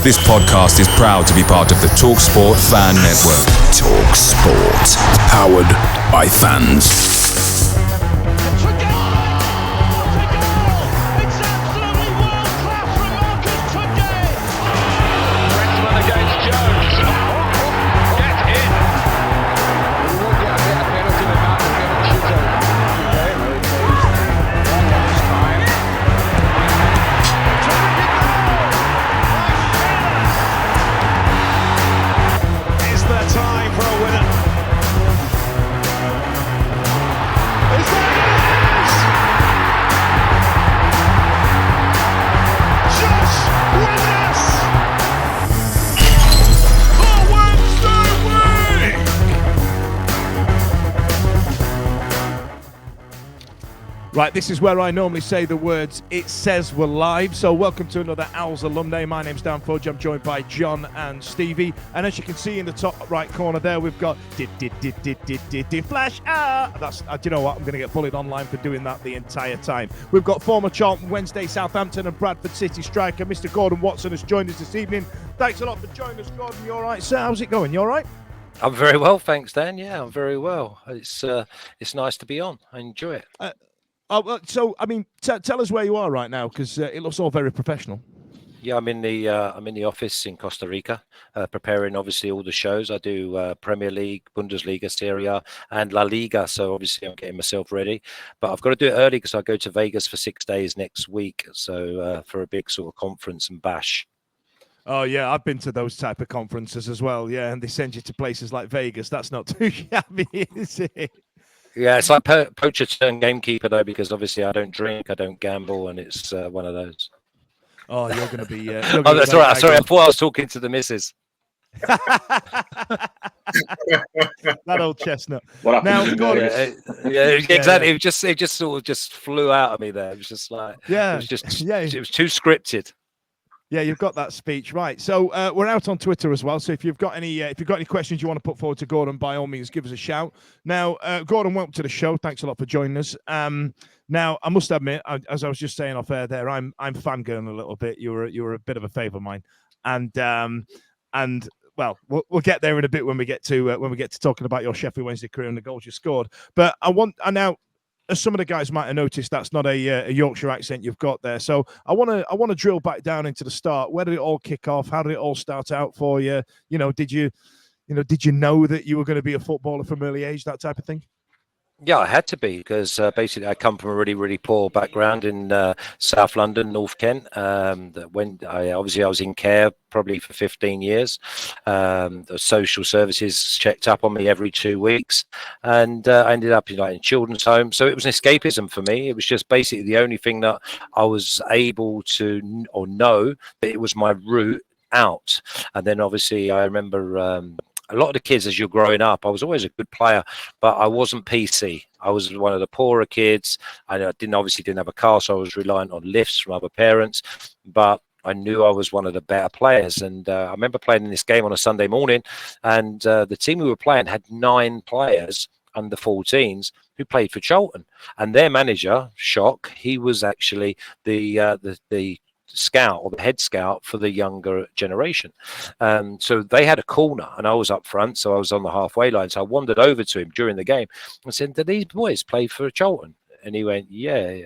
This podcast is proud to be part of the TalkSport Fan Network. TalkSport. Powered by fans. Right, this is where I normally say the words, it says we're live. So welcome to another Owls Alumni. My name's Dan Fudge. I'm joined by Jon and Stevie. And as you can see in the top right corner there, we've got flash. That's, do you know what? I'm going to get bullied online for doing that the entire time. We've got former Charlton Wednesday, Southampton and Bradford City striker, Mr. Gordon Watson has joined us this evening. Thanks a lot for joining us, Gordon. You all right, sir? How's it going? You all right? I'm very well, thanks, Dan. Yeah, I'm very well. It's nice to be on. I enjoy it. So, I mean, tell us where you are right now, because it looks all very professional. Yeah, I'm in the office in Costa Rica, preparing obviously all the shows. I do Premier League, Bundesliga, Serie A, and La Liga. So obviously I'm getting myself ready, but I've got to do it early because I go to Vegas for 6 days next week. So for a big sort of conference and bash. Oh yeah, I've been to those type of conferences as well. Yeah, and they send you to places like Vegas. That's not too shabby, is it? Yeah, it's like poacher turned gamekeeper though, because obviously I don't drink, I don't gamble, and it's one of those. Oh, you're going to be. Oh, that's all right. Sorry, I thought I was talking to the missus. That old chestnut. Now, exactly. It just sort of just flew out of me there. It was just like, it was too scripted. Yeah, you've got that speech right. So we're out on Twitter as well. So if you've got any questions you want to put forward to Gordon, by all means, give us a shout. Now, Gordon, welcome to the show. Thanks a lot for joining us. Now, I must admit, as I was just saying off air there, I'm fangirling a little bit. You were a bit of a favour of mine, and well, we'll get there in a bit when we get to talking about your Sheffield Wednesday career and the goals you scored. But now. As some of the guys might have noticed, that's not a Yorkshire accent you've got there. So I want to drill back down into the start. Where did it all kick off? How did it all start out for you? Did you know that you were going to be a footballer from early age, that type of thing? Yeah, I had to be because basically I come from a really, really poor background in South London, North Kent. When I was in care probably for 15 years. The social services checked up on me every 2 weeks, and I ended up in children's home. So it was an escapism for me. It was just basically the only thing that I was able to know that it was my route out. And then obviously I remember. A lot of the kids, as you're growing up, I was always a good player, but I wasn't PC. I was one of the poorer kids. I didn't have a car, so I was reliant on lifts from other parents. But I knew I was one of the better players. And I remember playing in this game on a Sunday morning, and the team we were playing had 9 players under 14s who played for Charlton. And their manager, Shock, he was actually the scout or the head scout for the younger generation. So they had a corner and I was up front, so I was on the halfway line. So I wandered over to him during the game and said, "Do these boys play for Charlton?" And he went, "Yeah."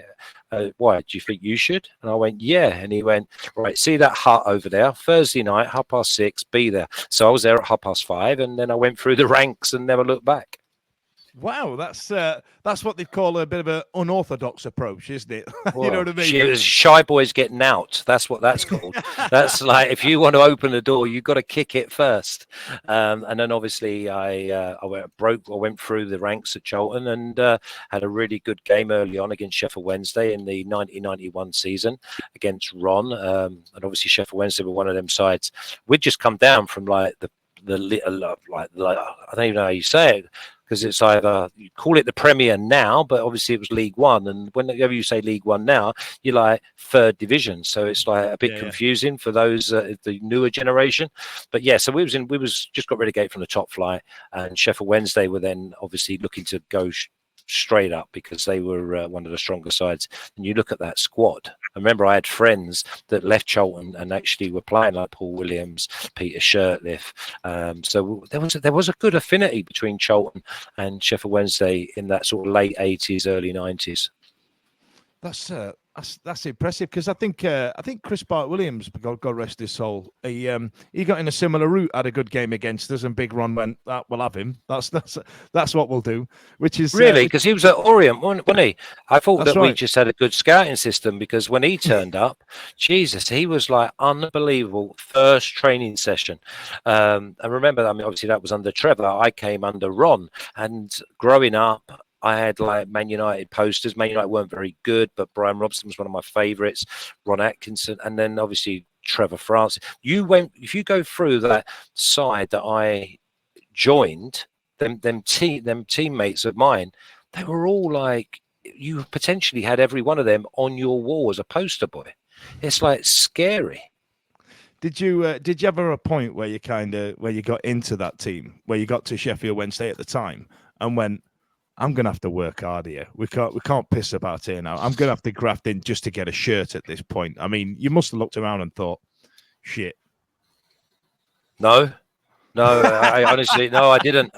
"Why, do you think you should?" And I went, "Yeah." And he went, "Right, see that hut over there? Thursday night, 6:30, be there." So I was there at 5:30, and then I went through the ranks and never looked back. Wow, that's what they call a bit of an unorthodox approach, isn't it? Well, you know what I mean? Shy boys getting out. That's what that's called. That's like, if you want to open the door, you've got to kick it first. And then obviously I went through the ranks at Charlton and had a really good game early on against Sheffield Wednesday in the 1991 season against Ron. And obviously Sheffield Wednesday were one of them sides. We'd just come down from like I don't even know how you say it, because it's either you call it the Premier now, but obviously it was League One, and whenever you say League One now, you're like third division, so it's like a bit confusing for those the newer generation. But yeah, so we was just got relegated from the top flight, and Sheffield Wednesday were then obviously looking to go straight up because they were one of the stronger sides. And you look at that squad. I remember I had friends that left Charlton and actually were playing like Paul Williams, Peter Shirtliff. So there was a good affinity between Charlton and Sheffield Wednesday in that sort of late 80s, early 90s. That's impressive, because I think Chris Bart Williams, God rest his soul, he got in a similar route, had a good game against us, and Big Ron went, we'll have him. That's what we'll do. Which is really, because he was at Orient, wasn't he? I thought that right. we just had a good scouting system, because when he turned up, Jesus, he was like unbelievable. First training session. I remember, I mean, obviously that was under Trevor. I came under Ron, and growing up, I had like Man United posters. Man United weren't very good, but Brian Robson was one of my favourites. Ron Atkinson, and then obviously Trevor Francis. If you go through that side that I joined, them teammates of mine, they were all like, you potentially had every one of them on your wall as a poster boy. It's like scary. Did you ever a point where you got into that team, where you got to Sheffield Wednesday at the time and went, I'm gonna have to work hard here. We can't piss about here now. I'm gonna have to graft in just to get a shirt at this point. I mean, you must have looked around and thought, shit. No, I honestly, no, I didn't.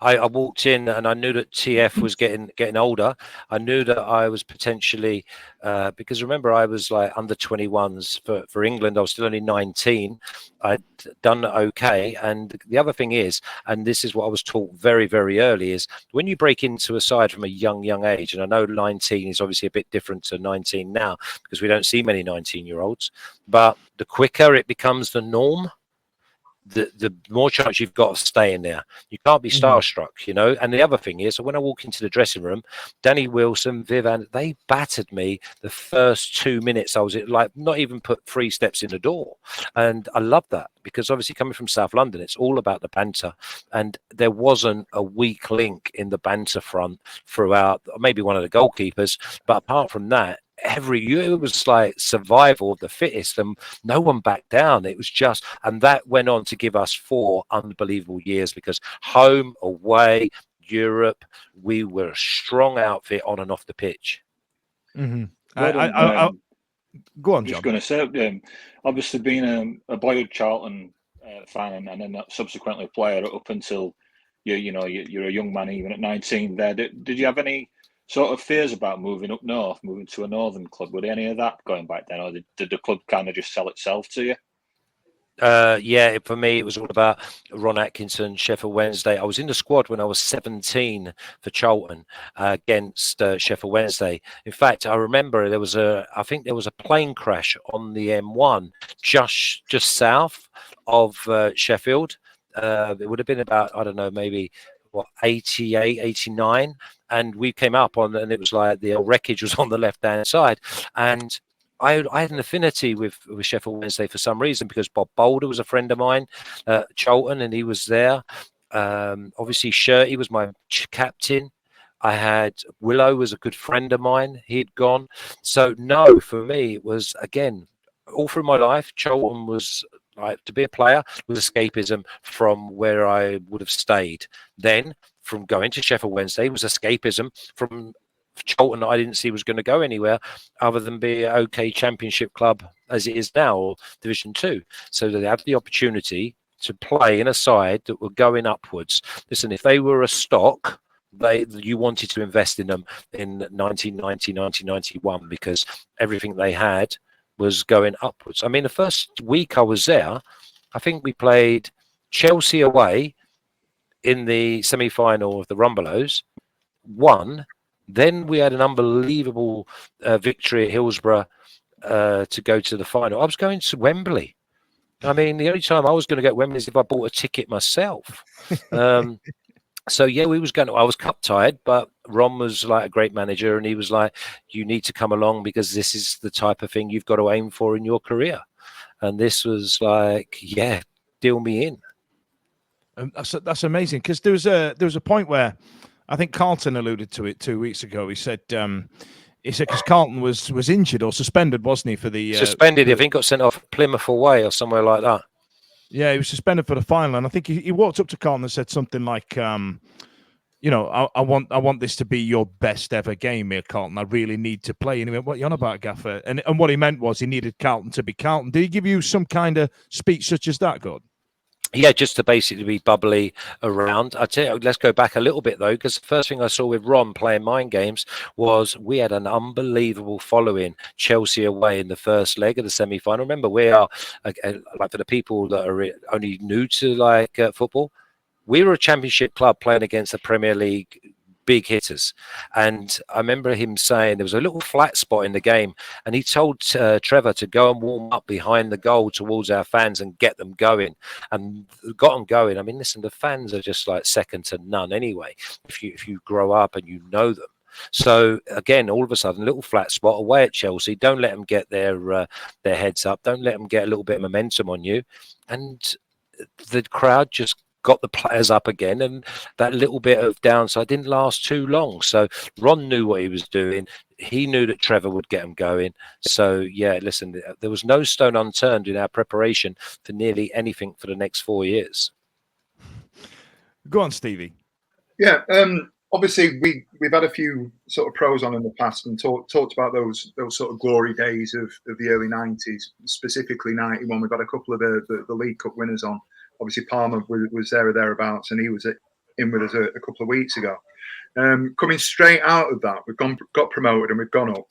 I walked in and I knew that TF was getting older. I knew that I was potentially, because remember, I was like under 21s for England. I was still only 19. I'd done okay. And the other thing is, and this is what I was taught very, very early, is when you break into a side from a young age, and I know 19 is obviously a bit different to 19 now, because we don't see many 19-year-olds, but the quicker it becomes the norm, the more chance you've got of staying there. You can't be starstruck, you know. And the other thing is, when I walk into the dressing room, Danny Wilson, Vivan, they battered me the first 2 minutes. I was like, not even put 3 steps in the door. And I love that, because obviously coming from South London, it's all about the banter. And there wasn't a weak link in the banter front throughout, maybe one of the goalkeepers. But apart from that, every year it was like survival of the fittest, and no one backed down. It was just, and that went on to give us 4 unbelievable years, because home, away, Europe, we were a strong outfit on and off the pitch. Mm-hmm. Go on, John. Just going to say, obviously being a boyhood Charlton fan and then subsequently a player up until you're a young man, even at 19. There, did you have any sort of fears about moving up north, moving to a northern club? Were there any of that going back then, or did the club kind of just sell itself to you? Yeah, for me, it was all about Ron Atkinson, Sheffield Wednesday. I was in the squad when I was 17 for Charlton against Sheffield Wednesday. In fact, I remember I think there was a plane crash on the M1 just south of Sheffield. It would have been about, I don't know, maybe 88, 89. And we came up on, and it was like the wreckage was on the left-hand side. And I had an affinity with Sheffield Wednesday for some reason, because Bob Boulder was a friend of mine at Charlton, and he was there. Obviously, Shirty was my captain. I had Willow was a good friend of mine. He'd gone. So, no, for me, it was, again, all through my life, Charlton was, like, to be a player was escapism from where I would have stayed. Then, from going to Sheffield Wednesday was escapism from Charlton. I didn't see was going to go anywhere other than be an okay Championship club as it is now, or Division 2. So they have the opportunity to play in a side that were going upwards. Listen, if they were a stock, you wanted to invest in them in 1990, 1991, because everything they had was going upwards. I mean, the first week I was there, I think we played Chelsea away in the semi-final of the Rumbelows, won. Then we had an unbelievable victory at Hillsboro to go to the final. I was going to Wembley. I mean, the only time I was going to get Wembley is if I bought a ticket myself. So, yeah, I was cup tied, but Ron was like a great manager, and he was like, you need to come along, because this is the type of thing you've got to aim for in your career. And this was like, yeah, deal me in. That's amazing, because there was a point where I think Carlton alluded to it 2 weeks ago. He said because Carlton was injured or suspended, wasn't he, for the suspended? I think got sent off Plymouth away or somewhere like that. Yeah, he was suspended for the final, and I think he walked up to Carlton and said something like, I want this to be your best ever game here, Carlton. I really need to play. And he went, what are you on about, Gaffer? And what he meant was he needed Carlton to be Carlton. Did he give you some kind of speech such as that, Gordon? Yeah, just to basically be bubbly around. I tell you, let's go back a little bit though, because the first thing I saw with Ron playing mind games was we had an unbelievable following. Chelsea away in the first leg of the semi-final. Remember, we are like, for the people that are only new to football, we were a championship club playing against the Premier League big hitters. And I remember him saying there was a little flat spot in the game, and he told Trevor to go and warm up behind the goal towards our fans and get them going, and got them going. I mean, listen, the fans are just like second to none anyway, if you grow up and you know them. So again, all of a sudden, a little flat spot away at Chelsea. Don't let them get their heads up. Don't let them get a little bit of momentum on you. And the crowd just got the players up again, and that little bit of downside didn't last too long. So Ron knew what he was doing. He knew that Trevor would get him going. So yeah, listen, there was no stone unturned in our preparation for nearly anything for the next 4 years. Go on, Stevie. Yeah, obviously we've had a few sort of pros on in the past and talked about those sort of glory days of the early 90s, specifically 91. We've had a couple of the League Cup winners on. Obviously, Palmer was there or thereabouts, and he was in with us a couple of weeks ago. Coming straight out of that, we've got promoted and we've gone up.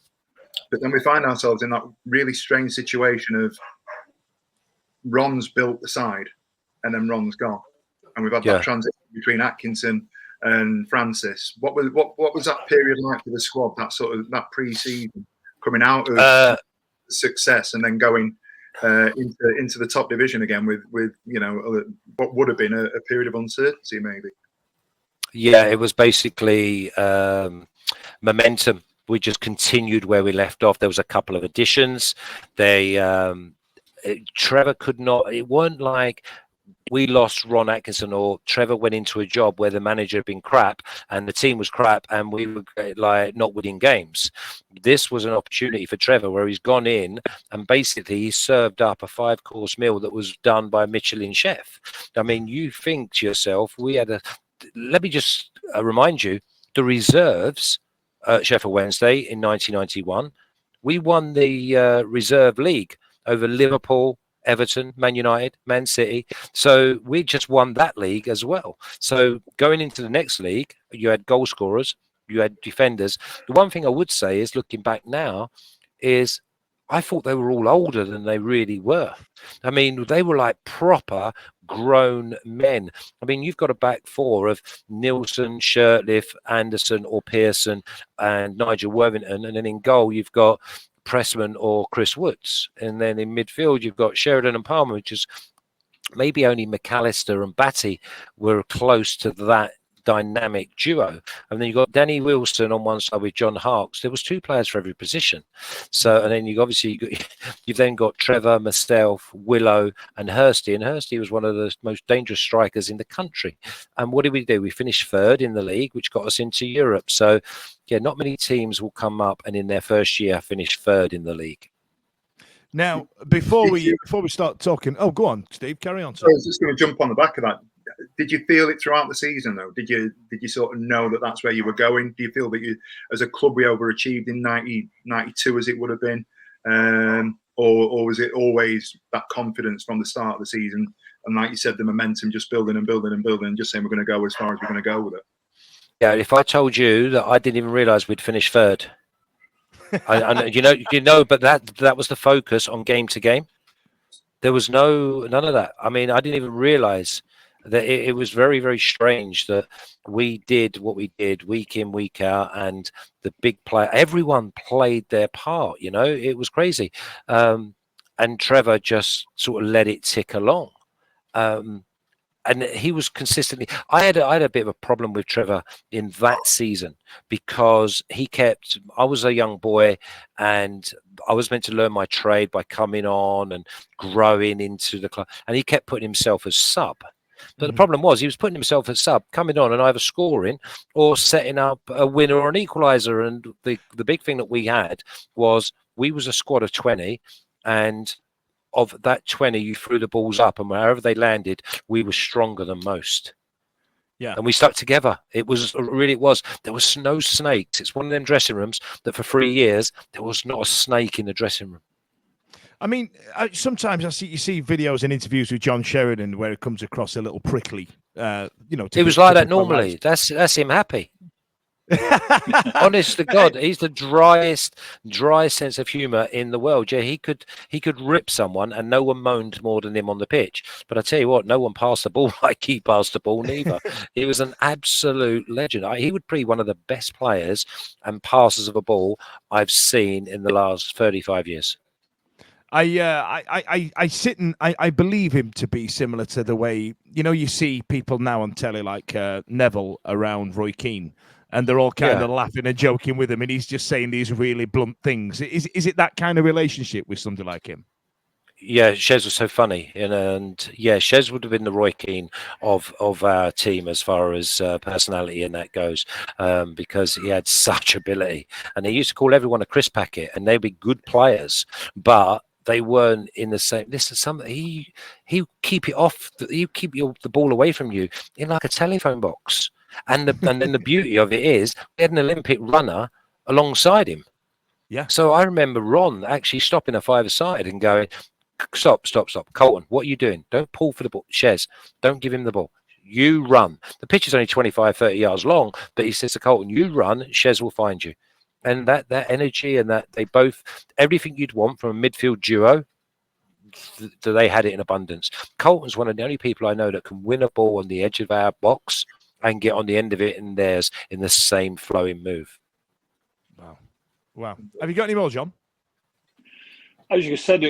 But then we find ourselves in that really strange situation of Ron's built the side, and then Ron's gone. And we've had that transition between Atkinson and Francis. What was that period like for the squad, that pre-season, coming out of success and then going into the top division again with what would have been a period of uncertainty, maybe? Yeah, it was basically momentum. We just continued where we left off. There was a couple of additions. Trevor could not. It weren't like we lost Ron Atkinson or Trevor went into a job where the manager had been crap and the team was crap and we were like not winning games. This was an opportunity for Trevor where he's gone in and basically he served up a 5-course meal that was done by a Michelin chef. I mean, you think to yourself, let me just remind you, the reserves at Sheffield Wednesday in 1991, we won the reserve league over Liverpool, Everton, Man United, Man City. So we just won that league as well. So going into the next league, you had goal scorers, you had defenders. The one thing I would say is, looking back now, is I thought they were all older than they really were. I mean, they were like proper grown men. I mean, you've got a back four of Nielsen, Shirtliff, Anderson or Pearson and Nigel Worthington. And then in goal, you've got Pressman or Chris Woods. And then in midfield, you've got Sheridan and Palmer, which is maybe only McAllister and Batty were close to that dynamic duo. And then you've got Danny Wilson on one side with John Harkes. There was 2 players for every position. So, and then you've then got Trevor, myself, Willow and Hursty. And Hursty was one of the most dangerous strikers in the country. And what did we do? We finished 3rd in the league, which got us into Europe. So yeah, not many teams will come up and in their first year finish 3rd in the league. Now, before we start talking, go on, Steve, carry on. I was just going to jump on the back of that. Did you feel it throughout the season, though? Did you sort of know that that's where you were going? Do you feel that you, as a club, we overachieved in 92 as it would have been? Or was it always that confidence from the start of the season? And like you said, the momentum just building and building and building and just saying we're going to go as far as we're going to go with it? Yeah, if I told you that I didn't even realise we'd finish 3rd. But that was the focus on game to game. There was none of that. I mean, I didn't even realise that it was very, very strange that we did what we did week in, week out, and the big player, everyone played their part. It was crazy. And Trevor just sort of let it tick along. And he was consistently. I had a bit of a problem with Trevor in that season because I was a young boy and I was meant to learn my trade by coming on and growing into the club. And he kept putting himself as sub. But the problem was he was putting himself as sub, coming on and either scoring or setting up a winner or an equaliser. And the big thing that we had was we was a squad of 20 and of that 20, you threw the balls up and wherever they landed, we were stronger than most. Yeah. And we stuck together. It was. There was no snakes. It's one of them dressing rooms that for 3 years, there was not a snake in the dressing room. I mean, sometimes you see videos and interviews with John Sheridan where it comes across a little prickly. It was like that normally. That's him happy. Honest to God, he's the driest sense of humour in the world. Yeah, he could rip someone and no one moaned more than him on the pitch. But I tell you what, no one passed the ball like he passed the ball neither. He was an absolute legend. He would be one of the best players and passers of a ball I've seen in the last 35 years. I sit and I believe him to be similar to the way, you see people now on telly like Neville around Roy Keane, and they're all kind of laughing and joking with him, and he's just saying these really blunt things. Is it that kind of relationship with somebody like him? Yeah, Shez was so funny, and yeah, Shez would have been the Roy Keane of our team as far as personality and that goes, because he had such ability, and he used to call everyone a crisp packet, and they'd be good players, but they weren't in the same. This is something he keep it off. He keep the ball away from you in like a telephone box, and then the beauty of it is we had an Olympic runner alongside him. Yeah. So I remember Ron actually stopping a five-a-side and going, Stop. Colton, what are you doing? Don't pull for the ball. Shez, don't give him the ball. You run. The pitch is only 25, 30 yards long, but he says to Colton, you run, Shez will find you. And that energy and that they both, everything you'd want from a midfield duo, they had it in abundance. Colton's one of the only people I know that can win a ball on the edge of our box and get on the end of it and theirs in the same flowing move. Wow. Have you got any more, John? As you said,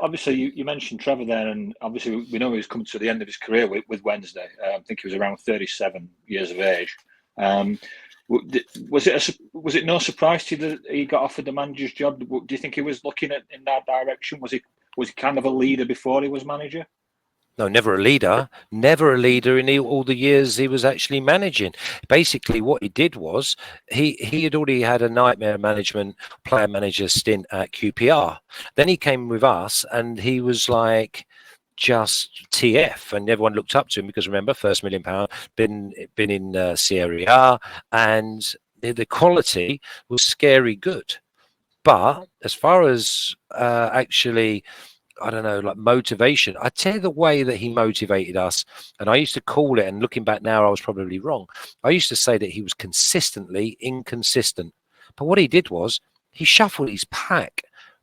obviously, you mentioned Trevor there, and obviously we know he's coming to the end of his career with Wednesday. I think he was around 37 years of age. Was it no surprise to you that he got offered the manager's job? Do you think he was looking in that direction? Was he kind of a leader before he was manager? No, never a leader. Never a leader in all the years he was actually managing. Basically, what he did was he had already had a nightmare management player manager stint at QPR. Then he came with us, and he was like just TF, and everyone looked up to him because remember, first £1 million, been in Serie A, and the quality was scary good. But as far as actually, I don't know, like motivation, I tell you the way that he motivated us, and I used to call it, and looking back now, I was probably wrong. I used to say that he was consistently inconsistent. But what he did was he shuffled his pack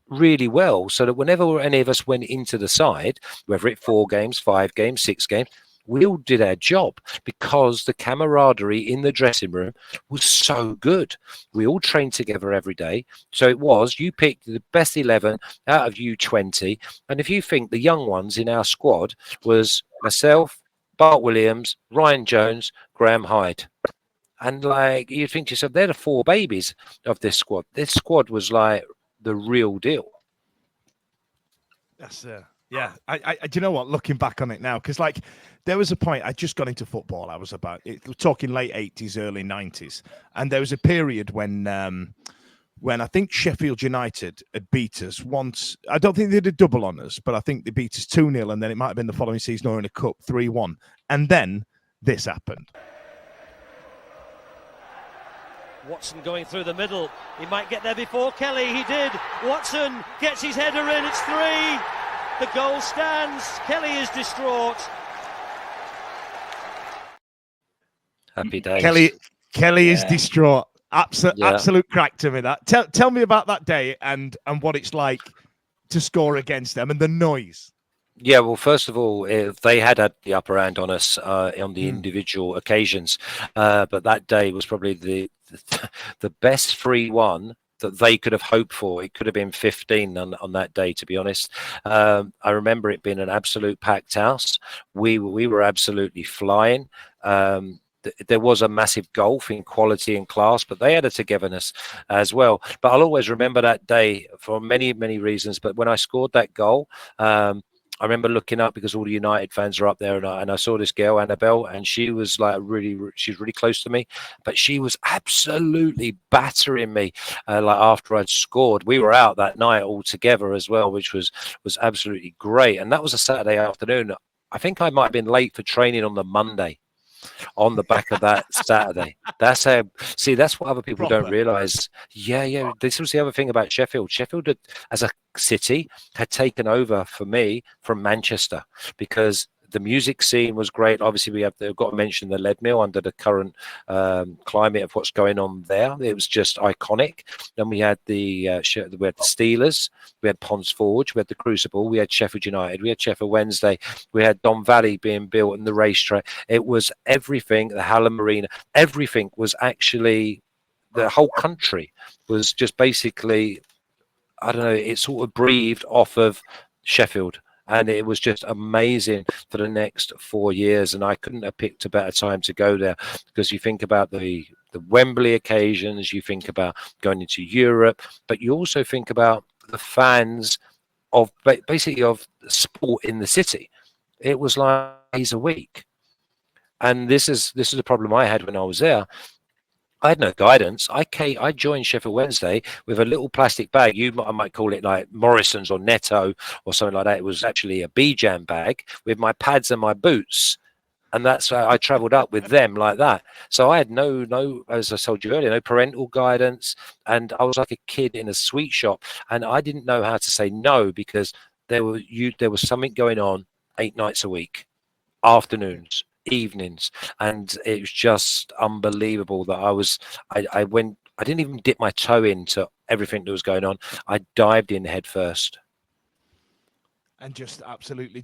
really well so that whenever any of us went into the side, whether it 4 games, 5 games, 6 games, we all did our job because the camaraderie in the dressing room was so good. We all trained together every day. So it was, you picked the best 11 out of you 20. And if you think the young ones in our squad was myself, Bart Williams, Ryan Jones, Graham Hyde. And like, you think to yourself, they're the 4 babies of this squad. This squad was like the real deal. That's yeah. I do you know what? Looking back on it now, because like there was a point I just got into football. I was we're talking late 80s, early 90s, and there was a period when I think Sheffield United had beat us once. I don't think they did a double on us, but I think they beat us 2-0, and then it might have been the following season or in a cup 3-1, and then this happened. Watson going through the middle. He might get there before Kelly. He did. Watson gets his header in. It's 3. The goal stands. Kelly is distraught. Happy days. Kelly is distraught. Absolute crack to me. That. Tell me about that day and what it's like to score against them and the noise. Yeah, well, first of all, they had the upper hand on us on the individual occasions, but that day was probably the best 3-1 that they could have hoped for. It could have been 15 on that day, to be honest. I remember it being an absolute packed house. We were absolutely flying. There was a massive gulf in quality and class, but they had a togetherness as well. But I'll always remember that day for many, many reasons. But when I scored that goal, I remember looking up because all the United fans are up there, and I saw this girl, Annabelle, and she was like she's really close to me, but she was absolutely battering me. Like after I'd scored, we were out that night all together as well, which was absolutely great. And that was a Saturday afternoon. I think I might have been late for training on the Monday. on the back of that Saturday. That's how. See, that's what other people Proper. don't realise. Yeah. This was the other thing about Sheffield. Sheffield, as a city, had taken over for me from Manchester because the music scene was great. Obviously, they've got to mention the Lead Mill under the current climate of what's going on there. It was just iconic. Then we had the Steelers, we had Ponds Forge, we had the Crucible, we had Sheffield United, we had Sheffield Wednesday, we had Don Valley being built and the racetrack. It was everything. The Hallam Marina, everything was actually. The whole country was just basically, I don't know. It sort of breathed off of Sheffield. And it was just amazing for the next 4 years. And I couldn't have picked a better time to go there because you think about the Wembley occasions, you think about going into Europe, but you also think about the fans of basically of sport in the city. It was like days a week. And this is a problem I had when I was there. I had no guidance. I joined Sheffield Wednesday with a little plastic bag. I might call it like Morrison's or Netto or something like that. It was actually a B-Jam bag with my pads and my boots. And that's how I travelled up with them like that. So I had no, as I told you earlier, no parental guidance. And I was like a kid in a sweet shop. And I didn't know how to say no because there was something going on 8 nights a week, afternoons, evenings, and it was just unbelievable that I didn't even dip my toe into everything that was going on. I dived in head first and just absolutely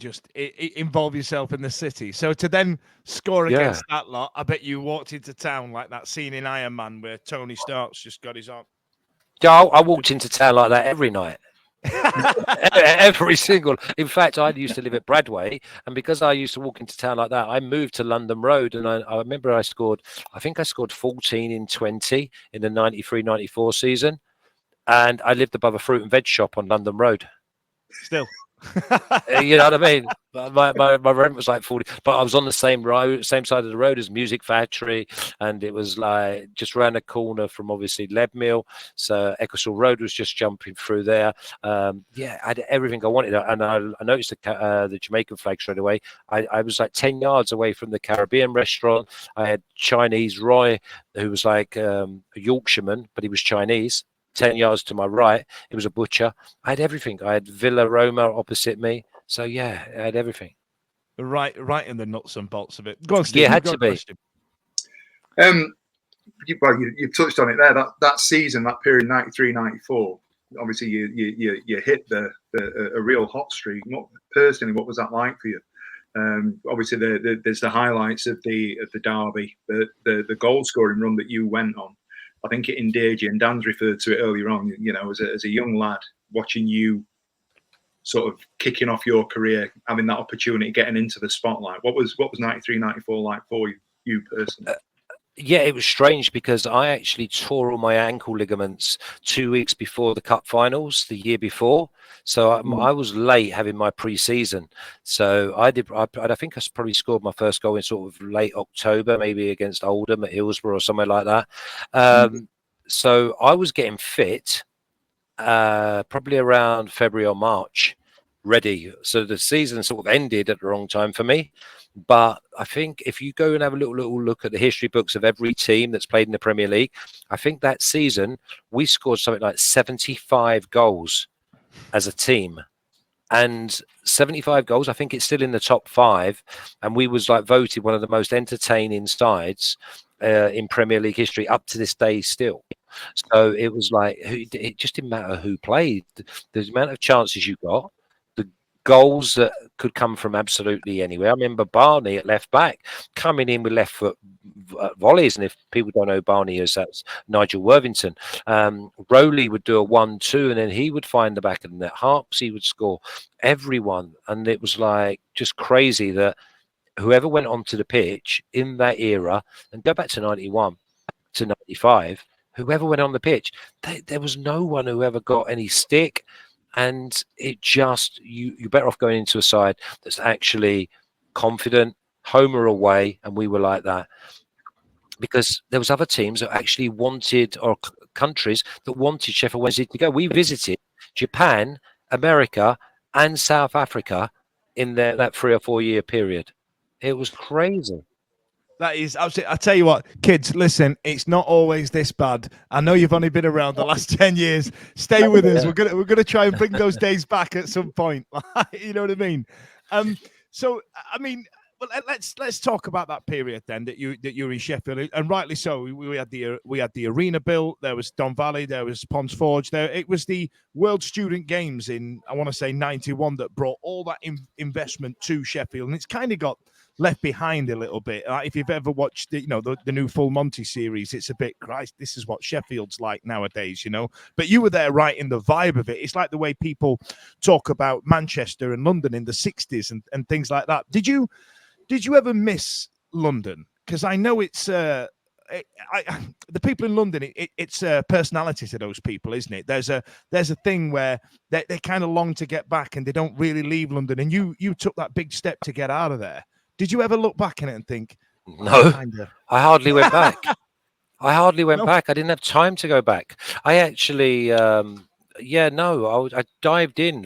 involve yourself in the city. So to then score against that lot, I bet you walked into town like that scene in Iron Man where Tony Stark's just got his arm. Yeah, I walked into town like that every night. Every single. In fact, I used to live at Bradway, and because I used to walk into town like that, I moved to London Road, and I remember I think I scored 14 in 20 in the 93-94 season, and I lived above a fruit and veg shop on London Road. Still. You know what I mean? My rent was like 40, but I was on the same side of the road as Music Factory, and it was like just around the corner from obviously Lead Mill. So Ecclesall Road was just jumping through there. I had everything I wanted, and I noticed the Jamaican flag straight away. I was like 10 yards away from the Caribbean restaurant. I had Chinese Roy, who was like a Yorkshireman, but he was Chinese. 10 yards to my right, it was a butcher. I had everything. I had Villa Roma opposite me. So, yeah, I had everything. Right in the nuts and bolts of it. Go on, Steve. Yeah, it had to be. You touched on it there. That season, that period, 93-94, obviously you hit a real hot streak. What was that like for you? Obviously, there's the highlights of the derby, the goal scoring run that you went on. I think it endeared you, and Dan's referred to it earlier on. You know, as a young lad, watching you sort of kicking off your career, having that opportunity, getting into the spotlight. What was 93-94 like for you personally? Yeah, it was strange because I actually tore all my ankle ligaments 2 weeks before the cup finals the year before. So I was late having my pre-season. So I think I probably scored my first goal in sort of late October, maybe against Oldham at Hillsboro or somewhere like that. So I was getting fit probably around February or March, ready. So the season sort of ended at the wrong time for me. But I think if you go and have a little look at the history books of every team that's played in the Premier League, I think that season we scored something like 75 goals as a team. And 75 goals, I think it's still in the top 5. And we was like voted one of the most entertaining sides in Premier League history up to this day still. So it was like, it just didn't matter who played. The amount of chances you got, goals that could come from absolutely anywhere. I remember Barney at left back coming in with left foot volleys, and if people don't know who Barney is, that's Nigel Worthington. Rowley would do a 1-2, and then he would find the back of the net. Harps, he would score. Everyone, and it was like just crazy that whoever went onto the pitch in that era, and go back to 91 to 95, whoever went on the pitch, there was no one who ever got any stick. And it just, you're better off going into a side that's actually confident, home or away, and we were like that. Because there was other teams that actually wanted, or countries that wanted Sheffield Wednesday to go. We visited Japan, America, and South Africa in that 3 or 4 year period. It was crazy. That is absolutely. I tell you what, kids, listen. It's not always this bad. I know you've only been around the last 10 years. Stay with us. We're gonna try and bring those days back at some point. You know what I mean? So I mean, well, let's talk about that period then that you were in Sheffield, and rightly so. We had the arena built. There was Don Valley. There was Ponds Forge. There it was the World Student Games in, I want to say, 91 that brought all that investment to Sheffield, and it's kind of got left behind a little bit. If you've ever watched the new Full Monty series, it's a bit, Christ, this is what Sheffield's like nowadays, But you were there right in the vibe of it. It's like the way people talk about Manchester and London in the 60s and things like that. Did you ever miss London? Because I know it's the people in London. It's a personality to those people, isn't it? There's a thing where they kind of long to get back and they don't really leave London. And you took that big step to get out of there. Did you ever look back at it and think, no, I hardly went back. I didn't have time to go back. I actually, I dived in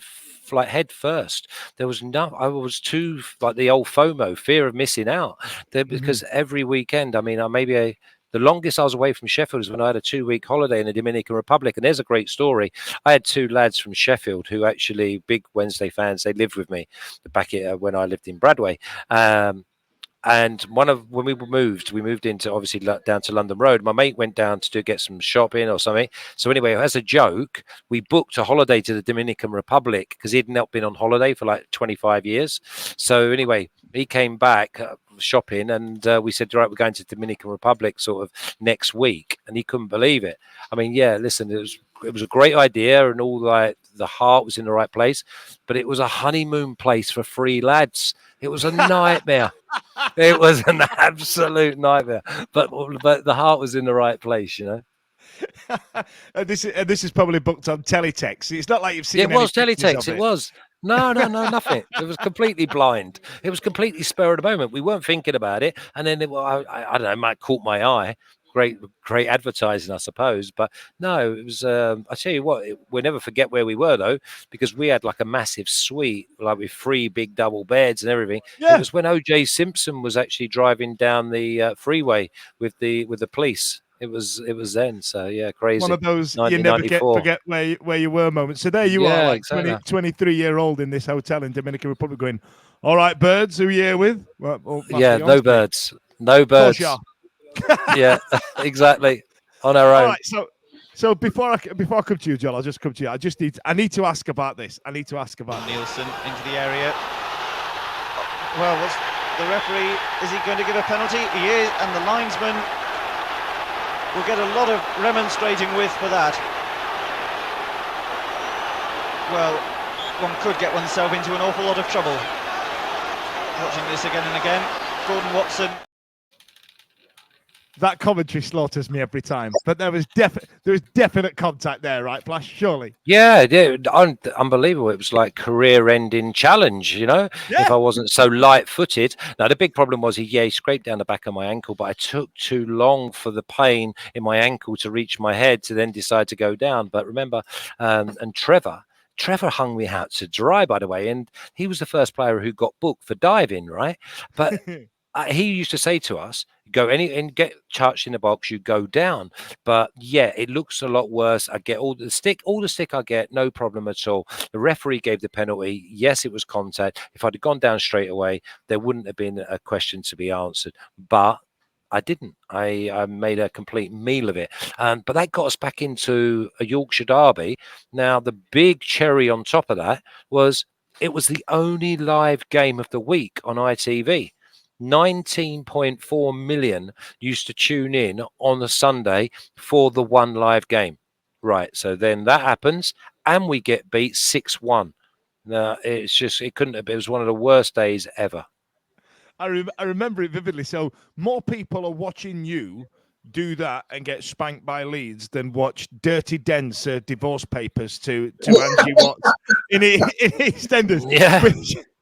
like head first. There was I was too, like the old FOMO, fear of missing out. Because every weekend, the longest I was away from Sheffield was when I had a 2-week holiday in the Dominican Republic. And there's a great story. I had 2 lads from Sheffield who actually big Wednesday fans. They lived with me back when I lived in Bradway. And when we moved into obviously down to London Road. My mate went down to get some shopping or something. So anyway, as a joke, we booked a holiday to the Dominican Republic because he'd not been on holiday for like 25 years. So anyway, he came back shopping and we said, right, we're going to the Dominican Republic sort of next week. And he couldn't believe it. Listen, it was a great idea and all, like the heart was in the right place, but it was a honeymoon place for 3 lads. It was a nightmare. It was an absolute nightmare, but the heart was in the right place, and this is probably booked on teletext. It's not like you've seen. It was teletext. It was. No, nothing. It was completely blind. It was completely spur of the moment. We weren't thinking about it, and then I don't know, it might caught my eye. Great advertising, I suppose. But no, it was. I tell you what, we'll never forget where we were though, because we had like a massive suite, like with 3 big double beds and everything. Yeah. It was when O.J. Simpson was actually driving down the freeway with the police. It was then. So yeah, crazy. One of those you never forget where you were moments. So there you are, like exactly. 23-year-old in this hotel in Dominican Republic, going, "All right, birds, who are you here with?" Well, no birds. Yeah, exactly. On our own. All right, so before I come to you, John, I'll just come to you. I need to ask about this. Nielsen into the area. Well, the referee, is he going to give a penalty? He is, and the linesman will get a lot of remonstrating with for that. Well, one could get oneself into an awful lot of trouble watching this again and again. Gordon Watson. That commentary slaughters me every time, but there was definite contact there, right, Flash? Surely. Yeah, unbelievable. It was like career-ending challenge, Yeah. If I wasn't so light-footed. Now the big problem was he scraped down the back of my ankle, but I took too long for the pain in my ankle to reach my head to then decide to go down. But remember, and Trevor hung me out to dry, by the way, and he was the first player who got booked for diving, right? But. He used to say to us, go and get touched in the box, you go down. But yeah, it looks a lot worse. I get all the stick I get, no problem at all. The referee gave the penalty. Yes, it was contact. If I'd have gone down straight away, there wouldn't have been a question to be answered. But I didn't. I made a complete meal of it. But that got us back into a Yorkshire derby. Now, the big cherry on top of that was it was the only live game of the week on ITV. 19.4 million used to tune in on a Sunday for the one live game. Right. So then that happens and we get beat 6-1. Now it couldn't have been. It was one of the worst days ever. I remember it vividly. So more people are watching you do that and get spanked by Leeds than watch Dirty Den's divorce papers to Angie Watts in EastEnders. Yeah.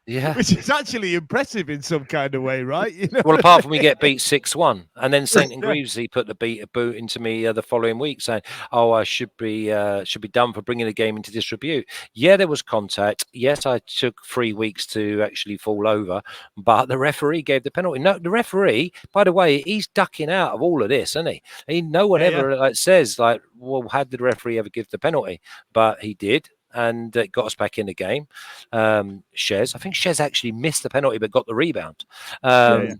Yeah. Which is actually impressive in some kind of way, right? You know? Well, apart from we get beat 6-1, and then St. Yeah. Greavesy put the boot into me the following week, saying, "Oh, I should be done for bringing the game into disrepute." Yeah, there was contact. Yes, I took 3 weeks to actually fall over, but the referee gave the penalty. No, the referee, by the way, he's ducking out of all of this, isn't he? No one ever says like, "Well, had the referee ever give the penalty?" But he did. And it got us back in the game. Shez, I think Shez actually missed the penalty but got the rebound. But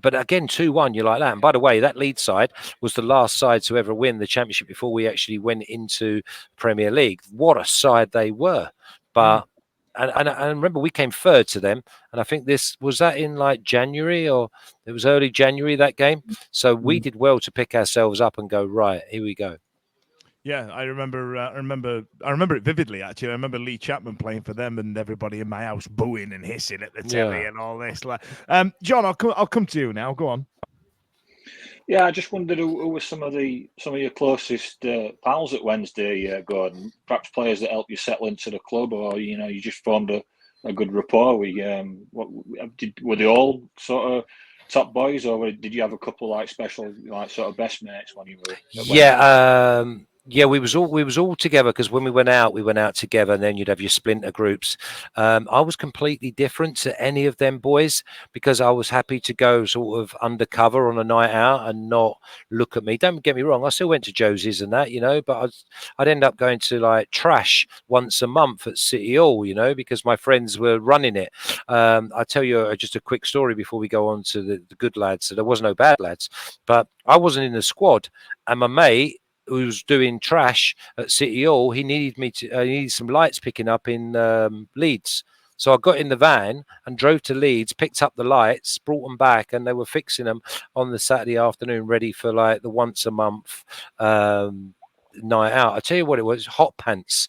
again, 2-1, you're like that. And by the way, that Leeds side was the last side to ever win the championship before we actually went into Premier League. What a side they were. But and remember, we came third to them. And I think this was that in like January, or it was early January, that game. So we did well to pick ourselves up and go, right, here we go. Yeah, I remember it vividly. Actually, I remember Lee Chapman playing for them, and everybody in my house booing and hissing at the telly and all this. Like, John, I'll come to you now. Go on. Yeah, I just wondered who were some of your closest pals at Wednesday, Gordon. Perhaps players that helped you settle into the club, or you just formed a good rapport. Were they all sort of top boys, or did you have a couple like special, like sort of best mates when you were? Yeah, we was all together, because when we went out together, and then you'd have your splinter groups. I was completely different to any of them boys, because I was happy to go sort of undercover on a night out and not look at me. Don't get me wrong, I still went to Josie's and that, but I'd end up going to like trash once a month at City Hall, because my friends were running it. I'll tell you just a quick story before we go on to the good lads. So there was no bad lads, but I wasn't in the squad, and my mate, who was doing trash at City Hall, he needed some lights picking up in Leeds. So I got in the van and drove to Leeds, picked up the lights, brought them back, and they were fixing them on the Saturday afternoon, ready for like the once a month night out. I tell you what, it was Hot Pants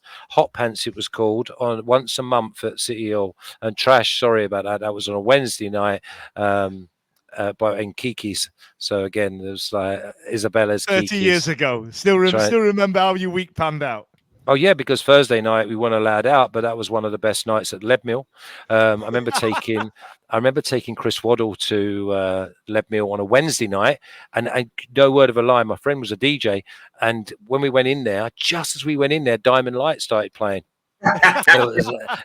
it was called, on once a month at City Hall. And trash, sorry about that was on a Wednesday night in Kiki's. So again, there's like Isabella's 30 Kiki's. years ago. Still remember how your week panned out. Oh yeah, because Thursday night we weren't allowed out, but that was one of the best nights at Leadmill. I remember taking Chris Waddle to Leadmill on a Wednesday night, and no word of a lie, my friend was a DJ, and when we went in there, just as we went in there, Diamond Light started playing.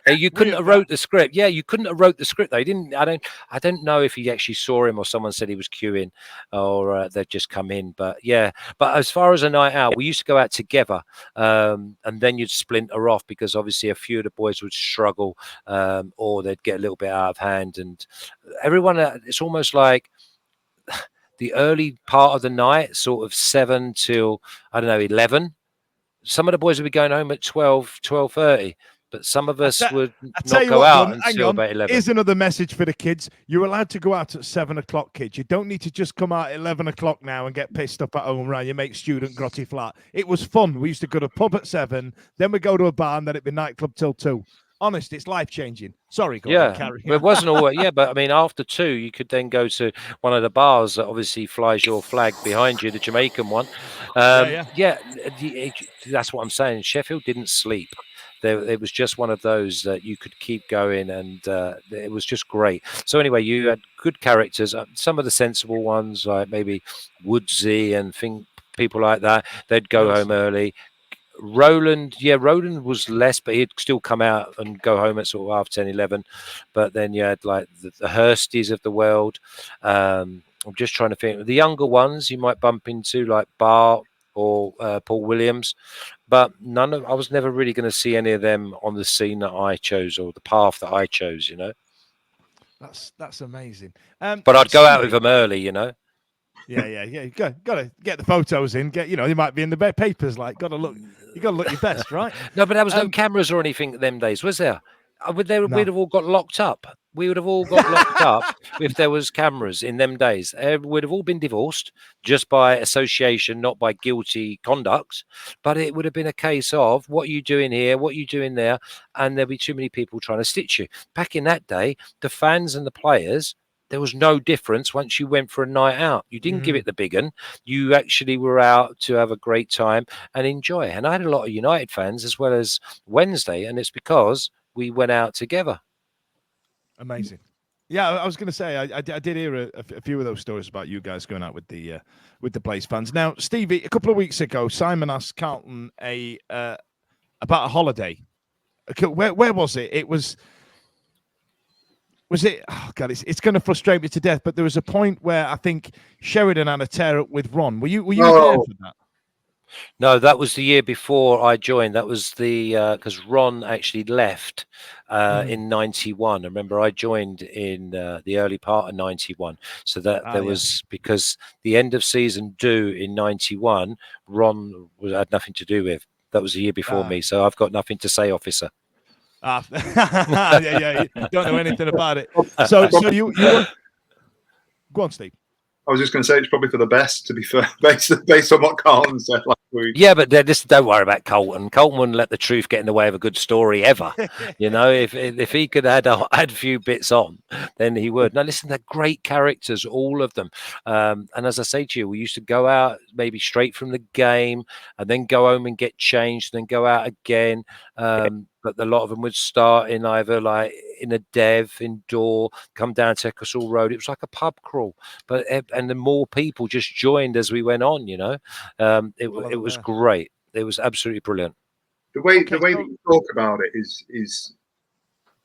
You couldn't have wrote the script. Yeah, you couldn't have wrote the script. They didn't. I don't know if he actually saw him, or someone said he was queuing, or they'd just come in. But yeah. But as far as a night out, we used to go out together, and then you'd splinter off, because obviously a few of the boys would struggle, or they'd get a little bit out of hand, and everyone. It's almost like the early part of the night, sort of 7 till 11. Some of the boys would be going home at 12:30, but some of us would not go out until about 11. Here's another message for the kids. You're allowed to go out at 7 o'clock, kids. You don't need to just come out at 11 o'clock now and get pissed up at home around your mate's student grotty flat. It was fun. We used to go to a pub at 7, then we'd go to a bar, and then it'd be nightclub till 2. Honest, it's life-changing. Sorry, Gordon, carry on. It wasn't all. Yeah, but I mean, after 2, you could then go to one of the bars that obviously flies your flag behind you, the Jamaican one. Yeah, that's what I'm saying. Sheffield didn't sleep. It was just one of those that you could keep going, and it was just great. So anyway, you had good characters. Some of the sensible ones, like maybe Woodsy and people like that, they'd go home early. Roland was less, but he'd still come out and go home at sort of 10, 11. But then you had like the Hursties of the world. I'm just trying to think. The younger ones you might bump into, like Bart or Paul Williams, but I was never really going to see any of them on the scene that I chose, or the path that I chose. That's amazing. But I'd go out with them early. Yeah. You gotta get the photos in. You might be in the papers. Like, you gotta look your best, right? No, but there was no cameras or anything them days, was there? We'd have all got locked up. We would have all got locked up if there was cameras in them days. We'd have all been divorced just by association, not by guilty conduct. But it would have been a case of, what are you doing here? What are you doing there? And there'd be too many people trying to stitch you. Back in that day, the fans and the players, there was no difference once you went for a night out. You didn't give it the big one. You actually were out to have a great time and enjoy. And I had a lot of United fans as well as Wednesday, and it's because we went out together. Amazing. Yeah, I was going to say I did hear a few of those stories about you guys going out with the Blaze fans. Now, Stevie, a couple of weeks ago, Simon asked Carlton about a holiday. Where was it? It was it? Oh God, it's going to frustrate me to death. But there was a point where I think Sheridan had a tear up with Ron. Were you there for that? No, that was the year before I joined. That was because Ron actually left in '91. I remember I joined in the early part of '91. So that was because the end of season due in '91, Ron had nothing to do with. That was the year before me. So I've got nothing to say, officer. Yeah, you don't know anything about it. So you go on, Steve. I was just going to say it's probably for the best, to be fair, based on what Carlton said last week. Yeah, but don't worry about Colton. Colton wouldn't let the truth get in the way of a good story ever. You know, if he could add a few bits on, then he would. Now, listen, they're great characters, all of them. And as I say to you, we used to go out maybe straight from the game and then go home and get changed, and then go out again. But a lot of them would start in either like in a dev, indoor, come down to Ecclesall Road. It was like a pub crawl, and the more people just joined as we went on. You know, it was great. It was absolutely brilliant. The way that you talk about it is,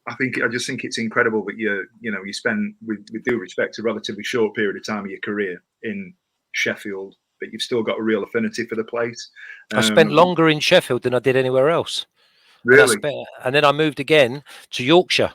I just think it's incredible that you spend, with due respect, a relatively short period of time of your career in Sheffield, but you've still got a real affinity for the place. I spent longer in Sheffield than I did anywhere else. Really? And then I moved again to Yorkshire.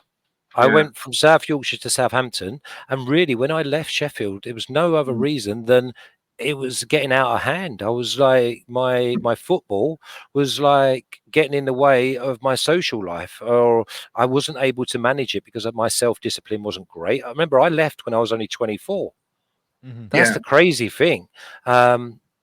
I went from South Yorkshire to Southampton. And really, when I left Sheffield, it was no other reason than it was getting out of hand. I was like, my football was like getting in the way of my social life, or I wasn't able to manage it because my self-discipline wasn't great. I remember I left when I was only 24. That's the crazy thing.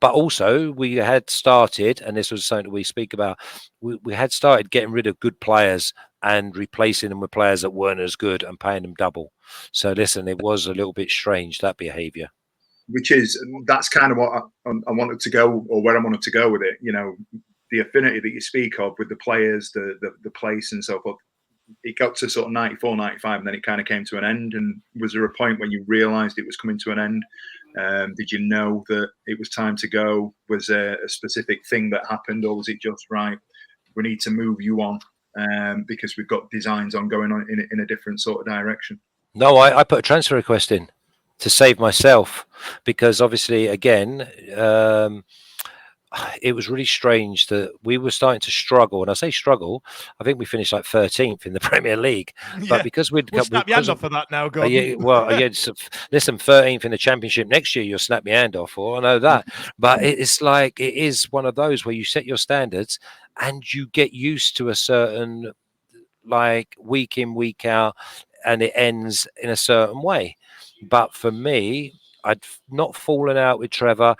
But also we had started, and this was something we speak about, we had started getting rid of good players and replacing them with players that weren't as good and paying them double. So listen, it was a little bit strange, that behaviour. That's kind of what I wanted to go, or where I wanted to go with it. You know, the affinity that you speak of with the players, the place and so forth. It got to sort of 94, 95, and then it kind of came to an end. And was there a point when you realised it was coming to an end? Did you know that it was time to go? Was there a specific thing that happened, or was it just, right, we need to move you on because we've got designs on going on in a different sort of direction? No, I put a transfer request in to save myself, because obviously, again, it was really strange that we were starting to struggle. And I say struggle, I think we finished like 13th in the Premier League. But because we'll snap your hand off for that now, Gordon. Listen, 13th in the Championship next year, you'll snap your hand off for. I know that. But it's like, it is one of those where you set your standards and you get used to a certain, like, week in, week out, and it ends in a certain way. But for me, I'd not fallen out with Trevor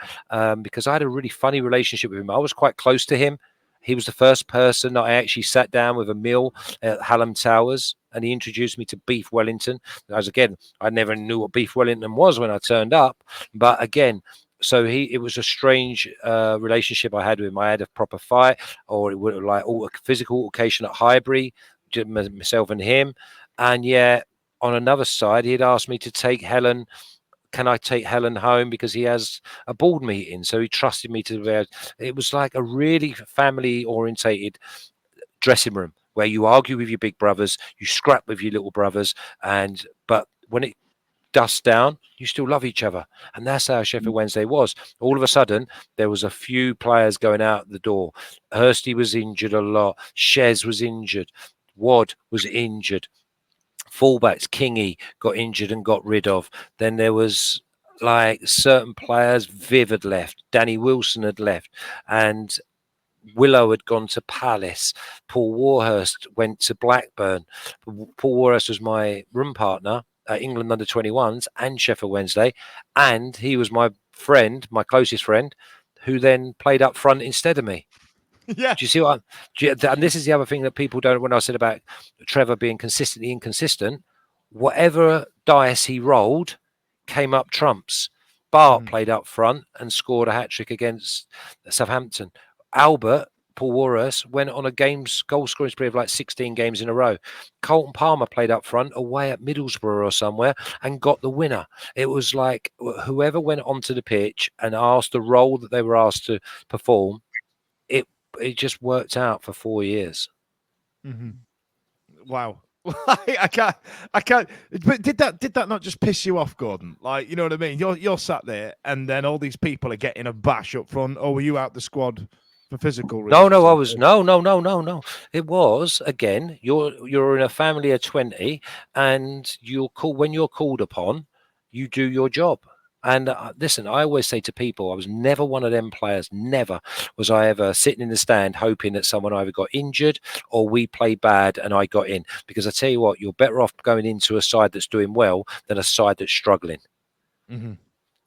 because I had a really funny relationship with him. I was quite close to him. He was the first person that I actually sat down with a meal at Hallam Towers, and he introduced me to beef Wellington. I never knew what beef Wellington was when I turned up. But again, so it was a strange relationship I had with him. I had a proper fight, or it would like a physical altercation at Highbury, myself and him. And yet, on another side, he'd asked me to take Helen. Can I take Helen home because he has a board meeting? So he trusted me to. It was like a really family-orientated dressing room where you argue with your big brothers, you scrap with your little brothers, but when it dusts down, you still love each other. And that's how Sheffield Wednesday was. All of a sudden, there was a few players going out the door. Hursty was injured a lot. Shez was injured. Wad was injured. Fullbacks, Kingy got injured and got rid of. Then there was like certain players. Viv had left. Danny Wilson had left. And Willow had gone to Palace. Paul Warhurst went to Blackburn. Paul Warhurst was my room partner at England under-21s and Sheffield Wednesday. And he was my friend, my closest friend, who then played up front instead of me. Yeah. Do you see what? And this is the other thing that people don't. When I said about Trevor being consistently inconsistent, whatever dice he rolled came up trumps. Bart played up front and scored a hat trick against Southampton. Albert Paul Warhurst went on a goal scoring spree of like 16 games in a row. Colton Palmer played up front away at Middlesbrough or somewhere and got the winner. It was like whoever went onto the pitch and asked the role that they were asked to perform, it just worked out for 4 years. Mm-hmm. Wow. I can't. But did that not just piss you off, Gordon? Like, you know what I mean? You're sat there, and then all these people are getting a bash up front. Or were you out the squad for physical reasons? No, I was no. It was, again, you're in a family of 20, and when you're called upon, you do your job. And listen, I always say to people, I was never one of them players. Never was I ever sitting in the stand hoping that someone either got injured or we played bad and I got in. Because I tell you what, you're better off going into a side that's doing well than a side that's struggling. Mm-hmm.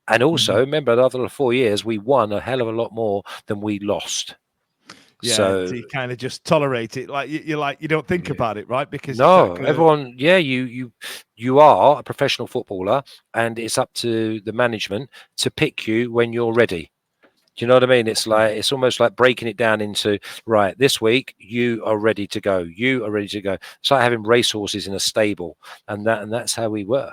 And also, remember, after 4 years, we won a hell of a lot more than we lost. Yeah, so you kind of just tolerate it, like you don't think about it, right? Because everyone, you are a professional footballer, and it's up to the management to pick you when you're ready. Do you know what I mean? It's almost like breaking it down into, right, this week you are ready to go. You are ready to go. It's like having racehorses in a stable, and that's how we were.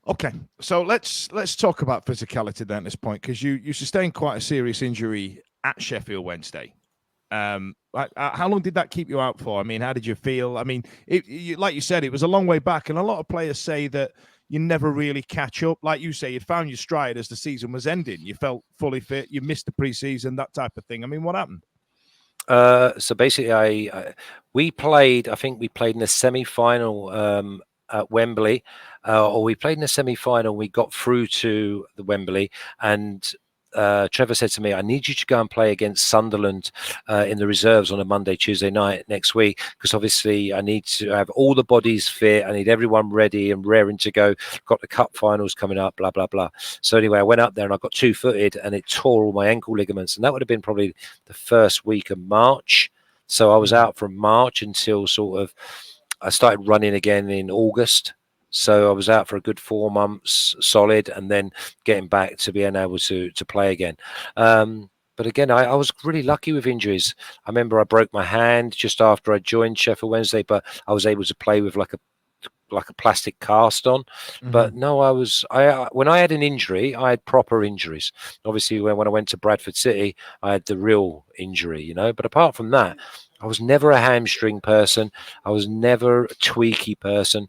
Okay, so let's talk about physicality then at this point, because you sustained quite a serious injury at Sheffield Wednesday. How long did that keep you out for? I mean, how did you feel? I mean, like you said, it was a long way back, and a lot of players say that you never really catch up. Like you say, you found your stride as the season was ending. You felt fully fit. You missed the preseason, that type of thing. I mean, what happened? So basically, we played. I think we played in the semi-final at Wembley, or we played in the semi-final. We got through to the Wembley, and Trevor said to me, I need you to go and play against Sunderland in the reserves on a Monday, Tuesday night next week, because obviously I need to have all the bodies fit. I need everyone ready and raring to go. Got the cup finals coming up, blah, blah, blah. So anyway, I went up there and I got 2-footed and it tore all my ankle ligaments. And that would have been probably the first week of March. So I was out from March until I started running again in August. So I was out for a good 4 months solid, and then getting back to being able to play again. But again, I was really lucky with injuries. I remember I broke my hand just after I joined Sheffield Wednesday, but I was able to play with like a plastic cast on. But no, when I had an injury, I had proper injuries. Obviously, when I went to Bradford City, I had the real injury, But apart from that, I was never a hamstring person. I was never a tweaky person.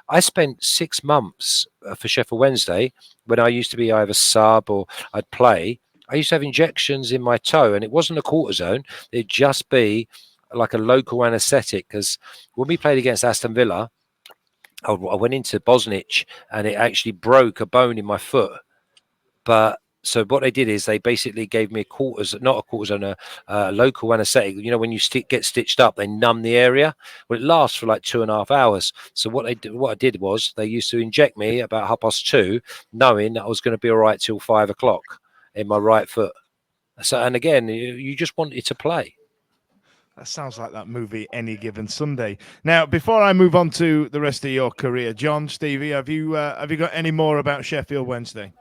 I spent 6 months for Sheffield Wednesday when I used to be either sub or I'd play. I used to have injections in my toe, and it wasn't a cortisone. It'd just be like a local anaesthetic, because when we played against Aston Villa, I went into Bosnich and it actually broke a bone in my foot. So what they did is they basically gave me a local anaesthetic. When you get stitched up, they numb the area. Well, it lasts for like 2.5 hours. So what I did was they used to inject me about 2:30, knowing that I was going to be all right till 5 o'clock in my right foot. So, and again, you just wanted to play. That sounds like that movie, Any Given Sunday. Now, before I move on to the rest of your career, John, Stevie, have you got any more about Sheffield Wednesday?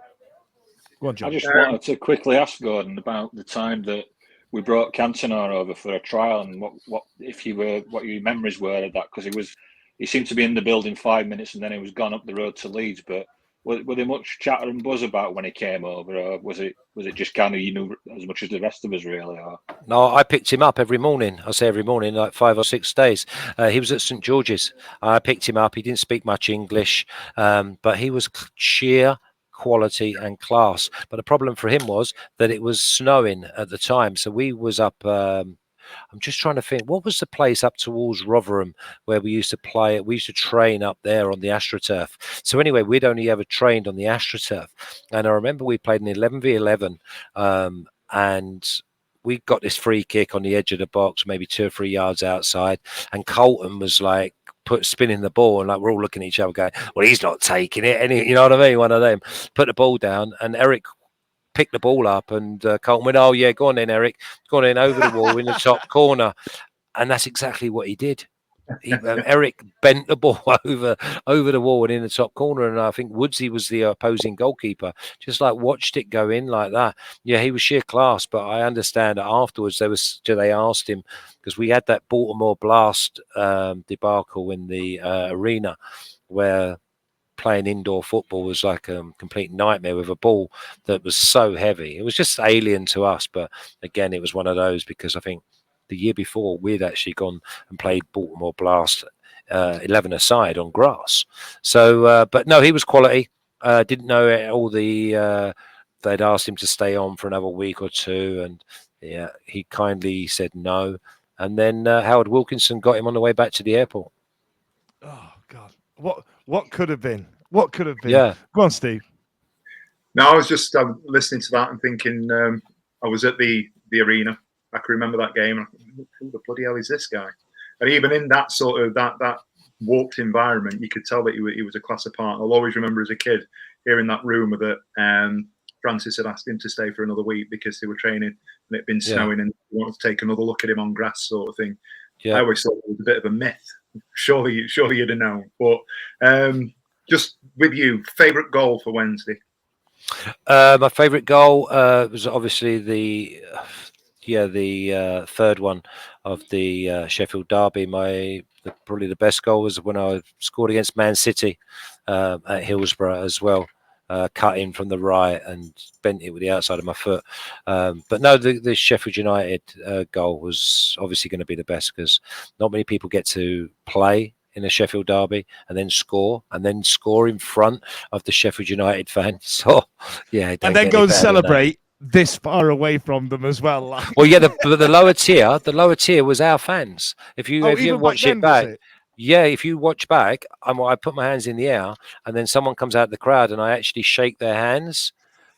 Go on, John. I just wanted to quickly ask Gordon about the time that we brought Cantona over for a trial, and what your memories were of that, because he seemed to be in the building 5 minutes and then he was gone up the road to Leeds. But were there much chatter and buzz about when he came over, or was it just kind of you knew as much as the rest of us really? Or? No, I picked him up every morning. I say every morning, like 5 or 6 days. He was at St George's. I picked him up. He didn't speak much English, but he was sheer quality and class. But the problem for him was that it was snowing at the time, so we was up I'm just trying to think, what was the place up towards Rotherham where we used to play? We used to train up there on the AstroTurf. So anyway, we'd only ever trained on the AstroTurf, and I remember we played an 11v11 and we got this free kick on the edge of the box, maybe 2 or 3 yards outside, and Colton was like spinning the ball, and like we're all looking at each other going, well, he's not taking it, and you know what I mean, one of them put the ball down, and Eric picked the ball up, and Colton went, oh yeah, go on then, Eric, go on in over the wall in the top corner. And that's exactly what he did. Eric bent the ball over the wall and in the top corner, and I think Woodsy was the opposing goalkeeper. Just like watched it go in like that. Yeah, he was sheer class. But I understand that afterwards they asked him, because we had that Baltimore Blast debacle in the arena where playing indoor football was like a complete nightmare with a ball that was so heavy. It was just alien to us. But again, it was one of those, because I think the year before we'd actually gone and played Baltimore Blast 11-a-side on grass. So, but no, he was quality. Didn't know all the. They'd asked him to stay on for another week or two, and yeah, he kindly said no. And then Howard Wilkinson got him on the way back to the airport. Oh God, what could have been? What could have been? Yeah. Go on, Steve. No, I was just listening to that and thinking. I was at the arena. I can remember that game. And I thought, who the bloody hell is this guy? And even in that sort of that warped environment, you could tell that he was a class apart. I'll always remember as a kid hearing that rumour that Francis had asked him to stay for another week because they were training and it'd been snowing and they wanted to take another look at him on grass, sort of thing. Yeah. I always thought it was a bit of a myth. Surely you'd have known. But just with you, favourite goal for Wednesday? My favourite goal was obviously the third one of the Sheffield derby. Probably the best goal was when I scored against Man City at Hillsboro as well. Cut in from the right and bent it with the outside of my foot. But no, the Sheffield United goal was obviously going to be the best, because not many people get to play in a Sheffield derby and then score in front of the Sheffield United fans. So yeah, and then go and celebrate this far away from them as well. Well, yeah, the lower tier was our fans. If you watch it back. Yeah, if you watch back, I put my hands in the air and then someone comes out of the crowd and I actually shake their hands.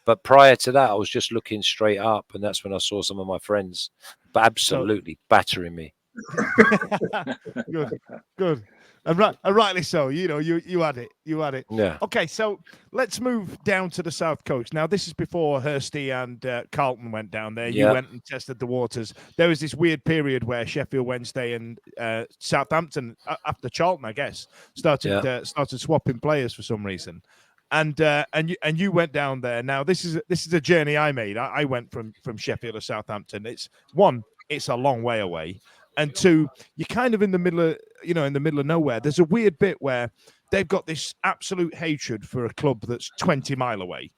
But prior to that, I was just looking straight up, and that's when I saw some of my friends absolutely battering me. Good. And rightly so. You know, you had it. Yeah. Okay, so let's move down to the South Coast. Now, this is before Hursty and Carlton went down there. You went and tested the waters. There was this weird period where Sheffield Wednesday and Southampton, after Charlton, I guess, started swapping players for some reason. And you went down there. Now, this is a journey I made. I went from Sheffield to Southampton. It's a long way away. And two, you're kind of in the middle of nowhere. There's a weird bit where they've got this absolute hatred for a club that's 20 miles away,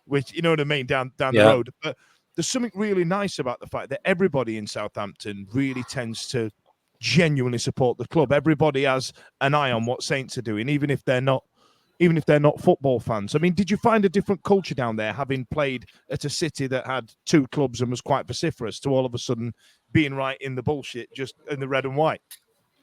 which, you know what I mean, down the road. But there's something really nice about the fact that everybody in Southampton really tends to genuinely support the club. Everybody has an eye on what Saints are doing, even if they're not football fans. I mean, did you find a different culture down there, having played at a city that had two clubs and was quite vociferous, to all of a sudden being right in the bullshit, just in the red and white?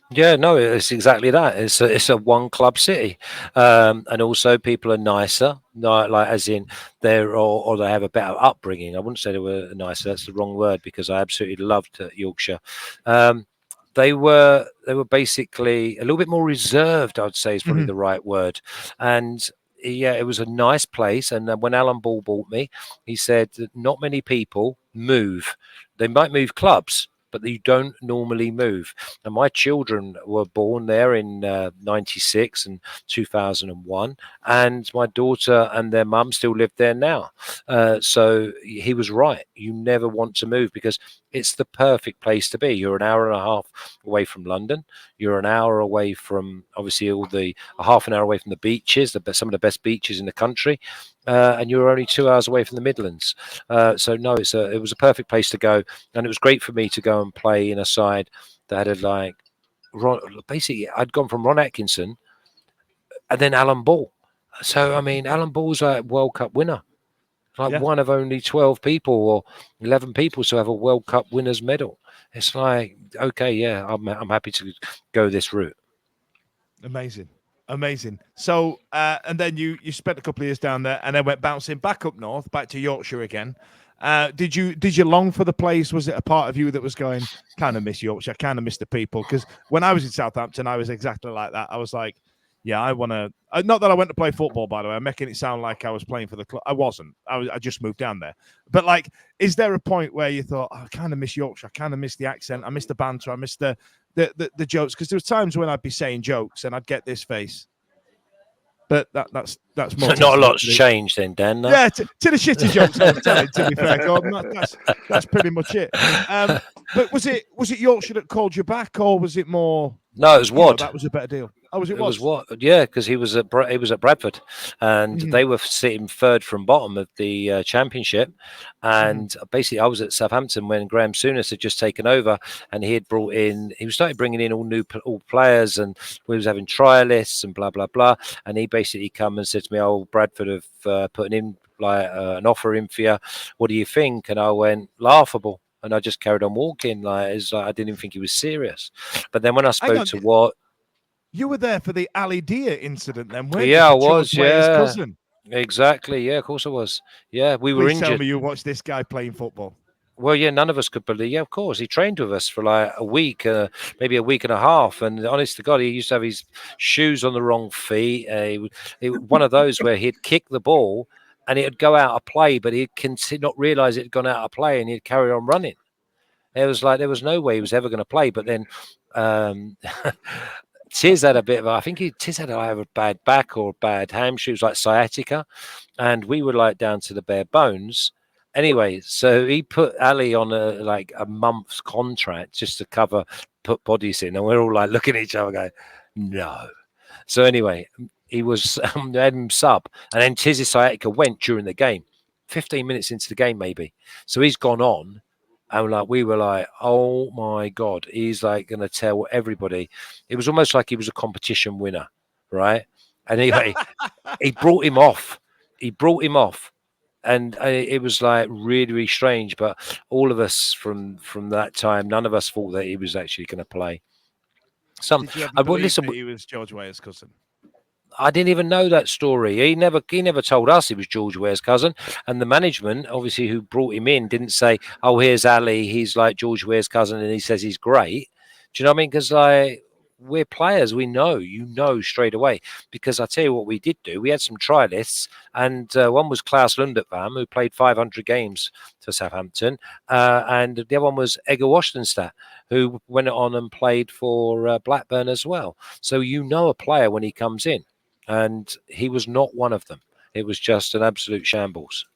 Yeah, no, it's exactly that. It's a one club city, and also people are nicer, like as in or they have a better upbringing. I wouldn't say they were nicer. That's the wrong word, because I absolutely loved Yorkshire. They were basically a little bit more reserved, I would say, is probably the right word. And yeah, it was a nice place. And when Alan Ball bought me, he said that not many people move. They might move clubs, but you don't normally move. And my children were born there in 96 and 2001. And my daughter and their mum still live there now. So he was right. You never want to move, because it's the perfect place to be. You're an hour and a half away from London. You're an hour away from, obviously, a half an hour away from the beaches, some of the best beaches in the country. And you're only 2 hours away from the Midlands. So no, it was a perfect place to go. And it was great for me to go and play in a side that had basically I'd gone from Ron Atkinson and then Alan Ball. So, I mean, Alan Ball's a World Cup winner. One of only 12 people or 11 people to have a World Cup winner's medal. It's like, okay, yeah, I'm happy to go this route. Amazing. So, and then you spent a couple of years down there, and then went bouncing back up north, back to Yorkshire again. Did you long for the place? Was it a part of you that was going, kind of miss Yorkshire, kind of miss the people? Because when I was in Southampton, I was exactly like that. I was like, Yeah, I want to. Not that I went to play football, by the way. I'm making it sound like I was playing for the club. I wasn't. I just moved down there. But like, is there a point where you thought, I kind of miss Yorkshire? I kind of miss the accent. I miss the banter. I miss the jokes. Because there was times when I'd be saying jokes and I'd get this face. But that's more. So not a lot's changed then, Dan. No? Yeah, to the shitty jokes I was telling. To be fair, Gordon, that's pretty much it. But was it Yorkshire that called you back, or was it more? No, it was Wad. That was a better deal. Oh, it was Wad. Yeah, because he was at Bradford, and they were sitting third from bottom of the championship. And basically, I was at Southampton when Graham Souness had just taken over, and he started bringing in all players, and we was having trialists and blah blah blah. And he basically come and said to me, "Oh, Bradford have put in like an offer in for you. What do you think?" And I went, "Laughable." And I just carried on walking. I didn't even think he was serious. But then when I spoke to Watt, you were there for the Ali Dia incident, then, weren't you? Yeah, I was. Yeah, cousin. Exactly. Yeah, of course I was. Yeah, we were injured. Tell me you watched this guy playing football. Well, yeah, none of us could believe. Yeah, of course, he trained with us for like a week, maybe a week and a half. And honest to God, he used to have his shoes on the wrong feet. One of those where he'd kick the ball and it'd go out of play, but he'd not realise it had gone out of play, and he'd carry on running. It was like there was no way he was ever going to play. But then Tiz had a bit of, I think Tiz had either a bad back or a bad hamstring. It was like sciatica, and we were like down to the bare bones. Anyway, so he put Ali on a month's contract just to put bodies in, and we're all like looking at each other going, no. So anyway, he was had him sub, and then Tiz's sciatica went during the game, 15 minutes into the game maybe. So he's gone on, and we were like, oh my God, he's like going to tell everybody. It was almost like he was a competition winner, right? And anyway, he brought him off. And it was like really, really strange. But all of us from that time, none of us thought that he was actually going to play. Did you ever believe that he was George Weah's cousin? I didn't even know that story. He never told us he was George Weah's cousin. And the management, obviously, who brought him in, didn't say, "Oh, here's Ali. He's like George Weah's cousin, and he says he's great." Do you know what I mean? Because we're players, we know, straight away. Because I tell you what we did do, we had some trialists, and one was Klaus Lundekvam, who played 500 games for Southampton, and the other one was Egger Wastenstadt, who went on and played for Blackburn as well. So a player when he comes in, and he was not one of them. It was just an absolute shambles.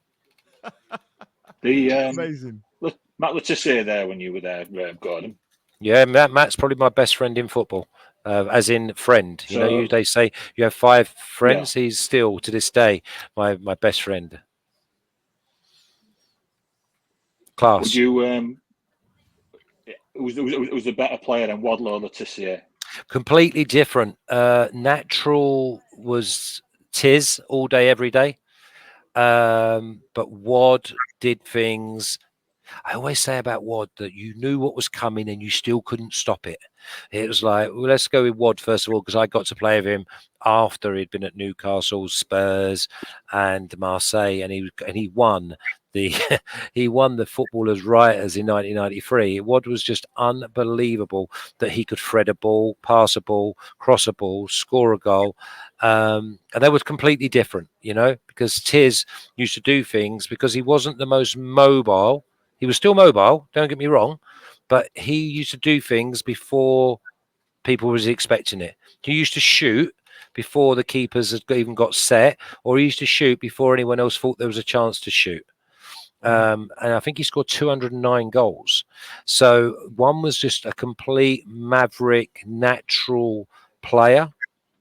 Amazing. Matt Letizia there when you were there, Gordon. Yeah, Matt's probably my best friend in football, as in friend. They say you have 5 friends. Yeah. He's still, to this day, my best friend. Class. Would you? Was a better player than Wadlow or Letizia? Completely different. Natural was Tiz all day, every day. But Wad did things. I always say about Wad that you knew what was coming and you still couldn't stop it. It was like, well, let's go with Wad first of all, because I got to play with him after he'd been at Newcastle, Spurs, and Marseille, and he won the Footballers' Writers in 1993. Wad was just unbelievable that he could thread a ball, pass a ball, cross a ball, score a goal. And they were completely different, because Tiz used to do things because he wasn't the most mobile. He was still mobile, don't get me wrong, but he used to do things before people was expecting it. He used to shoot before the keepers had even got set, or he used to shoot before anyone else thought there was a chance to shoot. And I think he scored 209 goals. So one was just a complete maverick, natural player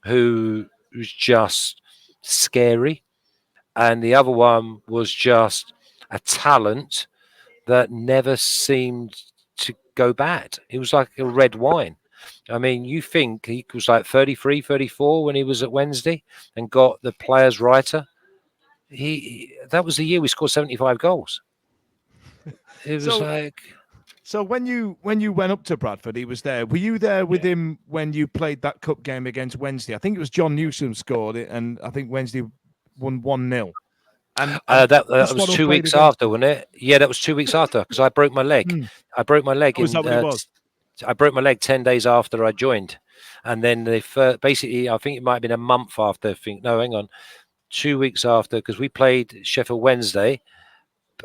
who was just scary. And the other one was just a talent that never seemed to go bad. It was like a red wine. I mean, you think he was like 33, 34 when he was at Wednesday and got the Players' Writer. That was the year we scored 75 goals. It was So when you went up to Bradford, he was there. Were you there with him when you played that cup game against Wednesday? I think it was John Newsom scored it, and I think Wednesday won 1-0. And that was 2 weeks after, wasn't it? Yeah, that was 2 weeks after, because I broke my leg. I broke my leg. Was that what it was? I broke my leg 10 days after I joined. And then they basically, I think it might have been a month after. 2 weeks after, because we played Sheffield Wednesday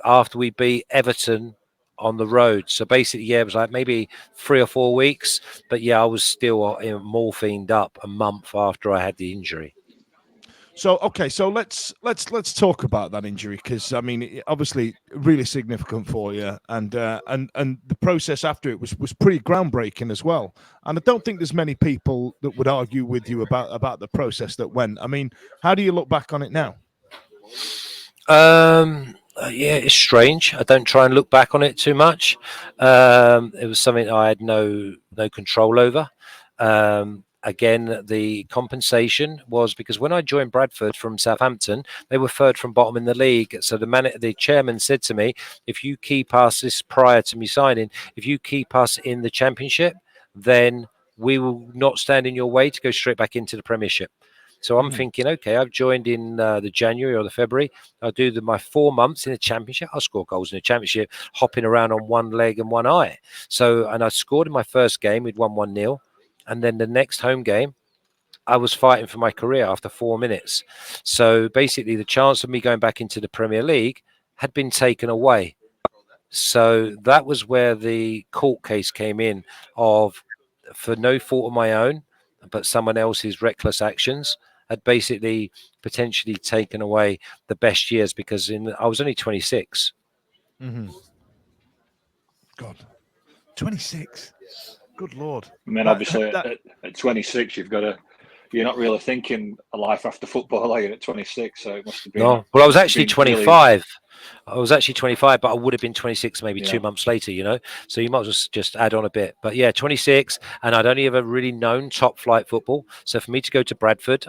after we beat Everton on the road. So basically, yeah, it was like maybe 3 or 4 weeks. But yeah, I was still morphined up a month after I had the injury. So okay, so let's talk about that injury, because I mean, obviously really significant for you, and the process after it was pretty groundbreaking as well. And I don't think there's many people that would argue with you about the process that went. I mean, how do you look back on it now? Yeah, it's strange. I don't try and look back on it too much. It was something I had no control over. Again, the compensation was because when I joined Bradford from Southampton, they were third from bottom in the league. So the chairman said to me, if you keep us, this prior to me signing, if you keep us in the Championship, then we will not stand in your way to go straight back into the Premiership. So I'm thinking, okay, I've joined in the January or the February. I'll do my 4 months in the Championship. I'll score goals in the Championship, hopping around on one leg and one eye. And I scored in my first game. We'd won 1-0. And then the next home game, I was fighting for my career after 4 minutes. So basically, the chance of me going back into the Premier League had been taken away. So that was where the court case came in of, for no fault of my own, but someone else's reckless actions had basically potentially taken away the best years, because I was only 26. God, 26. Good Lord. And then obviously at 26, you're not really thinking a life after football, are you, at 26? So it must have been. No, well, I was actually 25. I was actually 25, but I would have been 26 maybe 2 months later, So you might as well just add on a bit. But yeah, 26, and I'd only ever really known top flight football. So for me to go to Bradford,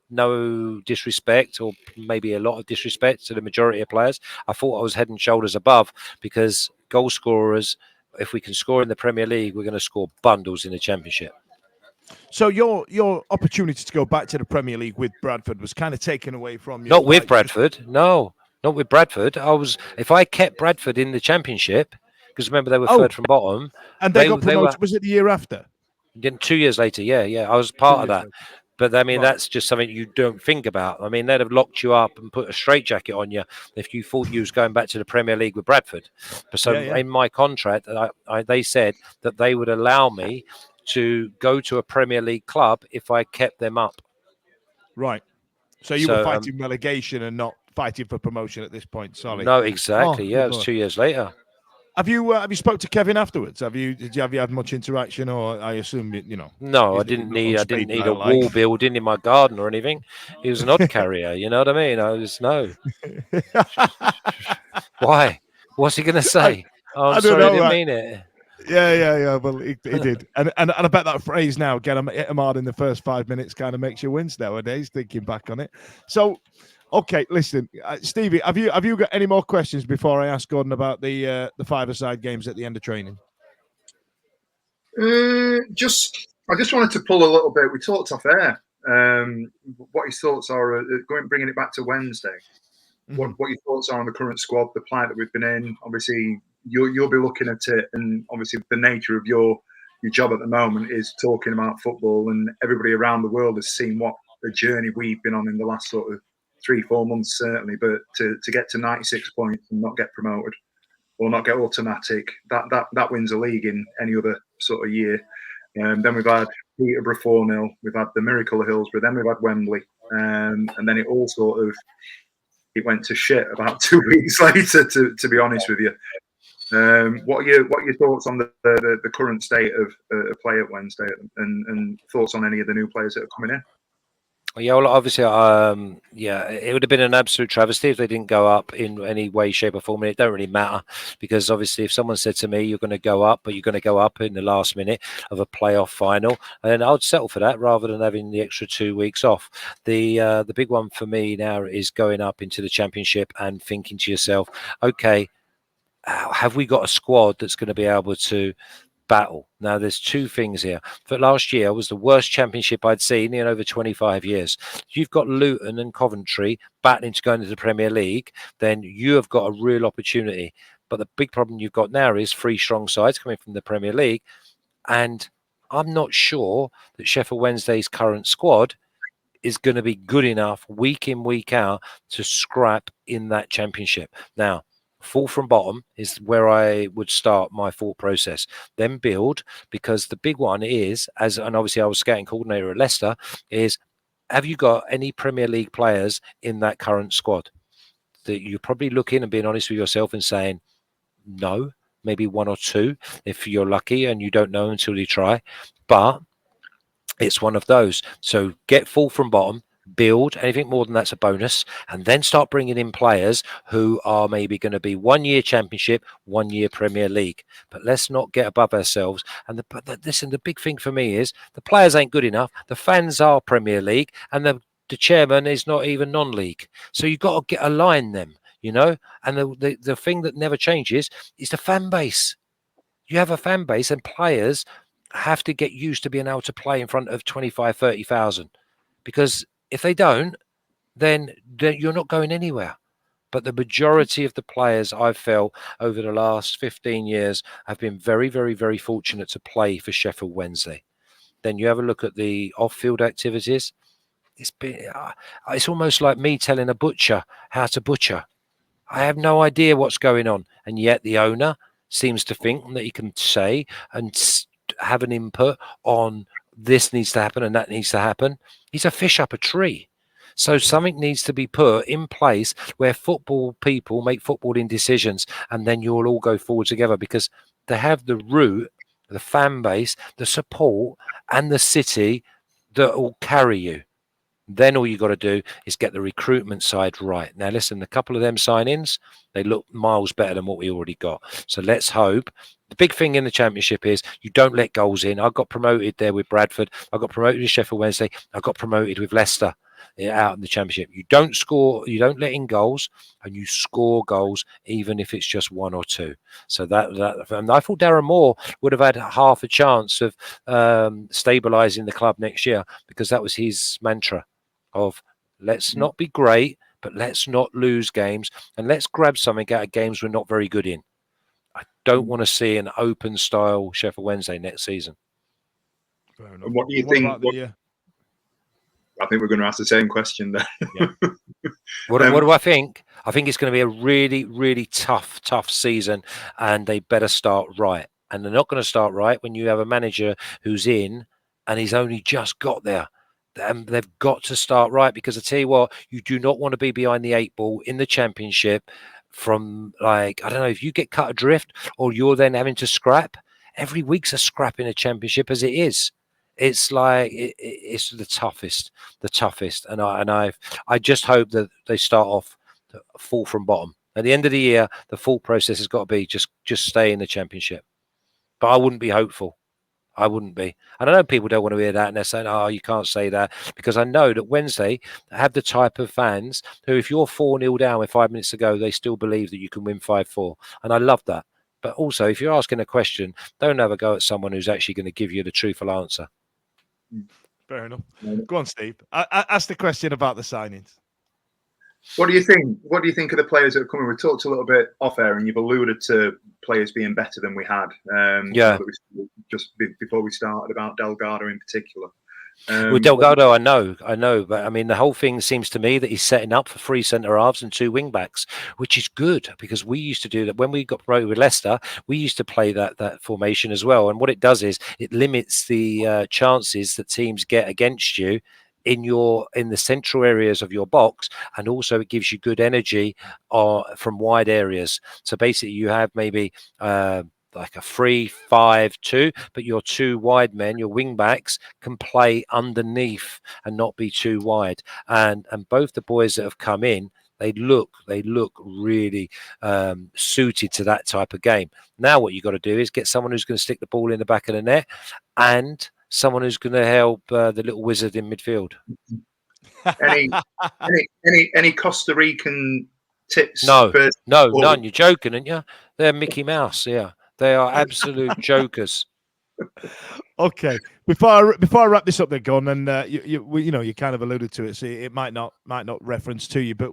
no disrespect, or maybe a lot of disrespect to the majority of players, I thought I was head and shoulders above, because goal scorers, if we can score in the Premier League, we're going to score bundles in the Championship. So your opportunity to go back to the Premier League with Bradford was kind of taken away from you. Not with Bradford, no. Not with Bradford. If I kept Bradford in the Championship, because remember they were third from bottom, and they got promoted. Was it the year after? 2 years later, yeah. I was part of that. Later. But I mean, that's just something you don't think about. I mean, they'd have locked you up and put a straitjacket on you if you thought you was going back to the Premier League with Bradford. So in my contract, they said that they would allow me to go to a Premier League club if I kept them up. Right. So you were fighting relegation and not fighting for promotion at this point. Sorry. No, exactly. It was 2 years later. Have you spoke to Kevin afterwards? Have you had much interaction, or I assume No, I didn't need a wall building in my garden or anything. He was an odd carrier, you know what I mean? Why? What's he gonna say? I'm sorry, I didn't mean it. Yeah. Well, he did, and I bet that phrase now, "get him hard in the first 5 minutes," kind of makes you wince nowadays. Thinking back on it, so. Okay, listen, Stevie, have you got any more questions before I ask Gordon about the five-a-side games at the end of training? I just wanted to pull a little bit. We talked off air. What your thoughts are bringing it back to Wednesday. What your thoughts are on the current squad, the plight that we've been in. Obviously, you'll be looking at it, and obviously the nature of your job at the moment is talking about football, and everybody around the world has seen what a journey we've been on in the last sort of 3-4 months, certainly. But to get to 96 points and not get promoted or not get automatic, that wins a league in any other sort of year. Then we've had Peterborough 4-0, we've had the miracle of Hillsboro, then we've had Wembley, and then it all sort of went to shit about 2 weeks later. To be honest with you, what are your thoughts on the current state of play at Wednesday, and thoughts on any of the new players that are coming in? Yeah, well, obviously, it would have been an absolute travesty if they didn't go up in any way, shape, or form. And it don't really matter, because obviously, if someone said to me, "You're going to go up, but you're going to go up in the last minute of a playoff final," then I would settle for that rather than having the extra 2 weeks off. The big one for me now is going up into the Championship and thinking to yourself, "Okay, have we got a squad that's going to be able to battle?" Now, there's two things here. For last year was the worst Championship I'd seen in over 25 years. You've got Luton and Coventry battling to go into the Premier League, then you have got a real opportunity. But the big problem you've got now is 3 strong sides coming from the Premier League, and I'm not sure that Sheffield Wednesday's current squad is going to be good enough week in, week out to scrap in that championship. Now, fall from bottom is where I would start my thought process. Then build, because the big one is, and obviously I was scouting coordinator at Leicester, is have you got any Premier League players in that current squad? That you're probably looking and being honest with yourself and saying, no, maybe one or two if you're lucky and you don't know until you try. But it's one of those. So get full from bottom, build. Anything more than that's a bonus, and then start bringing in players who are maybe going to be 1 year Championship, 1 year Premier League. But let's not get above ourselves. And listen, the big thing for me is the players ain't good enough. The fans are Premier League, and the chairman is not even non-league. So you've got to align them, you know. And the thing that never changes is the fan base. You have a fan base, and players have to get used to being able to play in front of 25, 30,000. Because if they don't, then you're not going anywhere. But the majority of the players I've felt over the last 15 years have been very, very, very fortunate to play for Sheffield Wednesday. Then you have a look at the off-field activities. It's almost like me telling a butcher how to butcher. I have no idea what's going on. And yet the owner seems to think that he can say and have an input on this needs to happen and that needs to happen. He's a fish up a tree. So something needs to be put in place where football people make footballing decisions, and then you'll all go forward together, because they have the root, the fan base, the support, and the city that will carry you. Then all you got to do is get the recruitment side right. Now, listen, a couple of them sign-ins, they look miles better than what we already got. So let's hope. The big thing in the Championship is you don't let goals in. I got promoted there with Bradford. I got promoted with Sheffield Wednesday. I got promoted with Leicester out in the Championship. You don't score, you don't let in goals, and you score goals, even if it's just one or two. So and I thought Darren Moore would have had half a chance of stabilising the club next year, because that was his mantra of let's not be great, but let's not lose games, and let's grab something out of games we're not very good in. I don't want to see an open style Sheffield Wednesday next season. And what do you think? I think we're going to ask the same question there. Yeah. What do I think? I think it's going to be a really, really tough season, and they better start right. And they're not going to start right when you have a manager who's in and he's only just got there. And they've got to start right, because I tell you what, you do not want to be behind the 8 ball in the Championship from, like, I don't know, if you get cut adrift or you're then having to scrap. Every week's a scrap in a Championship as it is. It's like it's the toughest, and I just hope that they start off full from bottom. At the end of the year, the full process has got to be just stay in the Championship. But I wouldn't be hopeful. I wouldn't be. And I know people don't want to hear that, and they're saying, oh, you can't say that, because I know that Wednesday have the type of fans who, if you're 4-0 down with 5 minutes to go, they still believe that you can win 5-4. And I love that. But also, if you're asking a question, don't have a go at someone who's actually going to give you the truthful answer. Fair enough. Go on, Steve. Ask the question about the signings. What do you think? What do you think of the players that are coming? We talked a little bit off air, and you've alluded to players being better than we had. Just before we started, about Delgado in particular. With Delgado, I know, but I mean, the whole thing seems to me that he's setting up for 3 centre halves and 2 wing backs, which is good, because we used to do that when we got promoted with Leicester. We used to play that formation as well, and what it does is it limits the chances that teams get against you in the central areas of your box, and also it gives you good energy from wide areas. So basically, you have maybe like a 3-5-2, but your 2 wide men, your wing backs, can play underneath and not be too wide. And both the boys that have come in, they look really suited to that type of game. Now what you got to do is get someone who's going to stick the ball in the back of the net, and someone who's going to help the little wizard in midfield. Any Costa Rican tips? No, none. You're joking, aren't you? They're Mickey Mouse. Yeah, they are absolute jokers. Okay, before I wrap this up, then, Gordon, and you kind of alluded to it, so it might not reference to you, but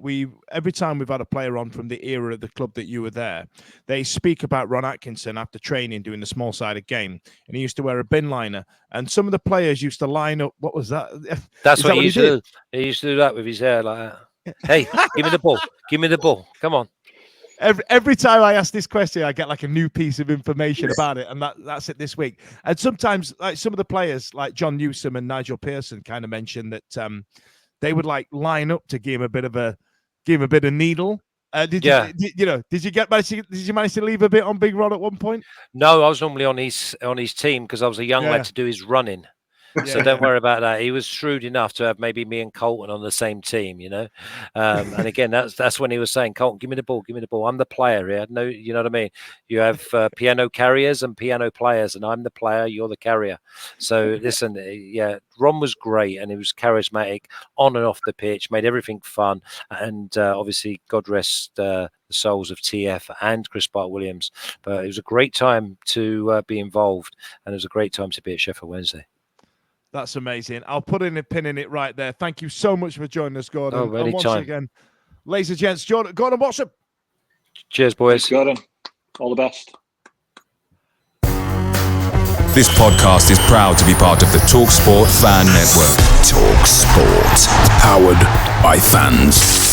every time we've had a player on from the era of the club that you were there, they speak about Ron Atkinson after training doing the small-sided game, and he used to wear a bin liner, and some of the players used to line up. What was that? That's what he used to do. He used to do that with his hair like that. Hey, give me the ball. Give me the ball. Come on. Every time I ask this question, I get like a new piece of information about it, and that's it this week. And sometimes, like some of the players, like John Newsom and Nigel Pearson, kind of mentioned that they would like line up to give him a bit of needle. Did you manage to leave a bit on Big Ron at one point? No, I was normally on his team because I was a young lad to do his running. So don't worry about that. He was shrewd enough to have maybe me and Colton on the same team, And again, that's when he was saying, Colton, give me the ball. I'm the player here. No, you know what I mean? You have piano carriers and piano players, and I'm the player. You're the carrier. So listen, Ron was great, and he was charismatic on and off the pitch, made everything fun, and obviously, God rest the souls of TF and Chris Bart-Williams. But it was a great time to be involved, and it was a great time to be at Sheffield Wednesday. That's amazing. I'll put in a pin in it right there. Thank you so much for joining us, Gordon. Oh, and once again, ladies and gents, Gordon Watson. Cheers, boys. Thanks, Gordon. All the best. This podcast is proud to be part of the TalkSport Fan Network. TalkSport. Powered by fans.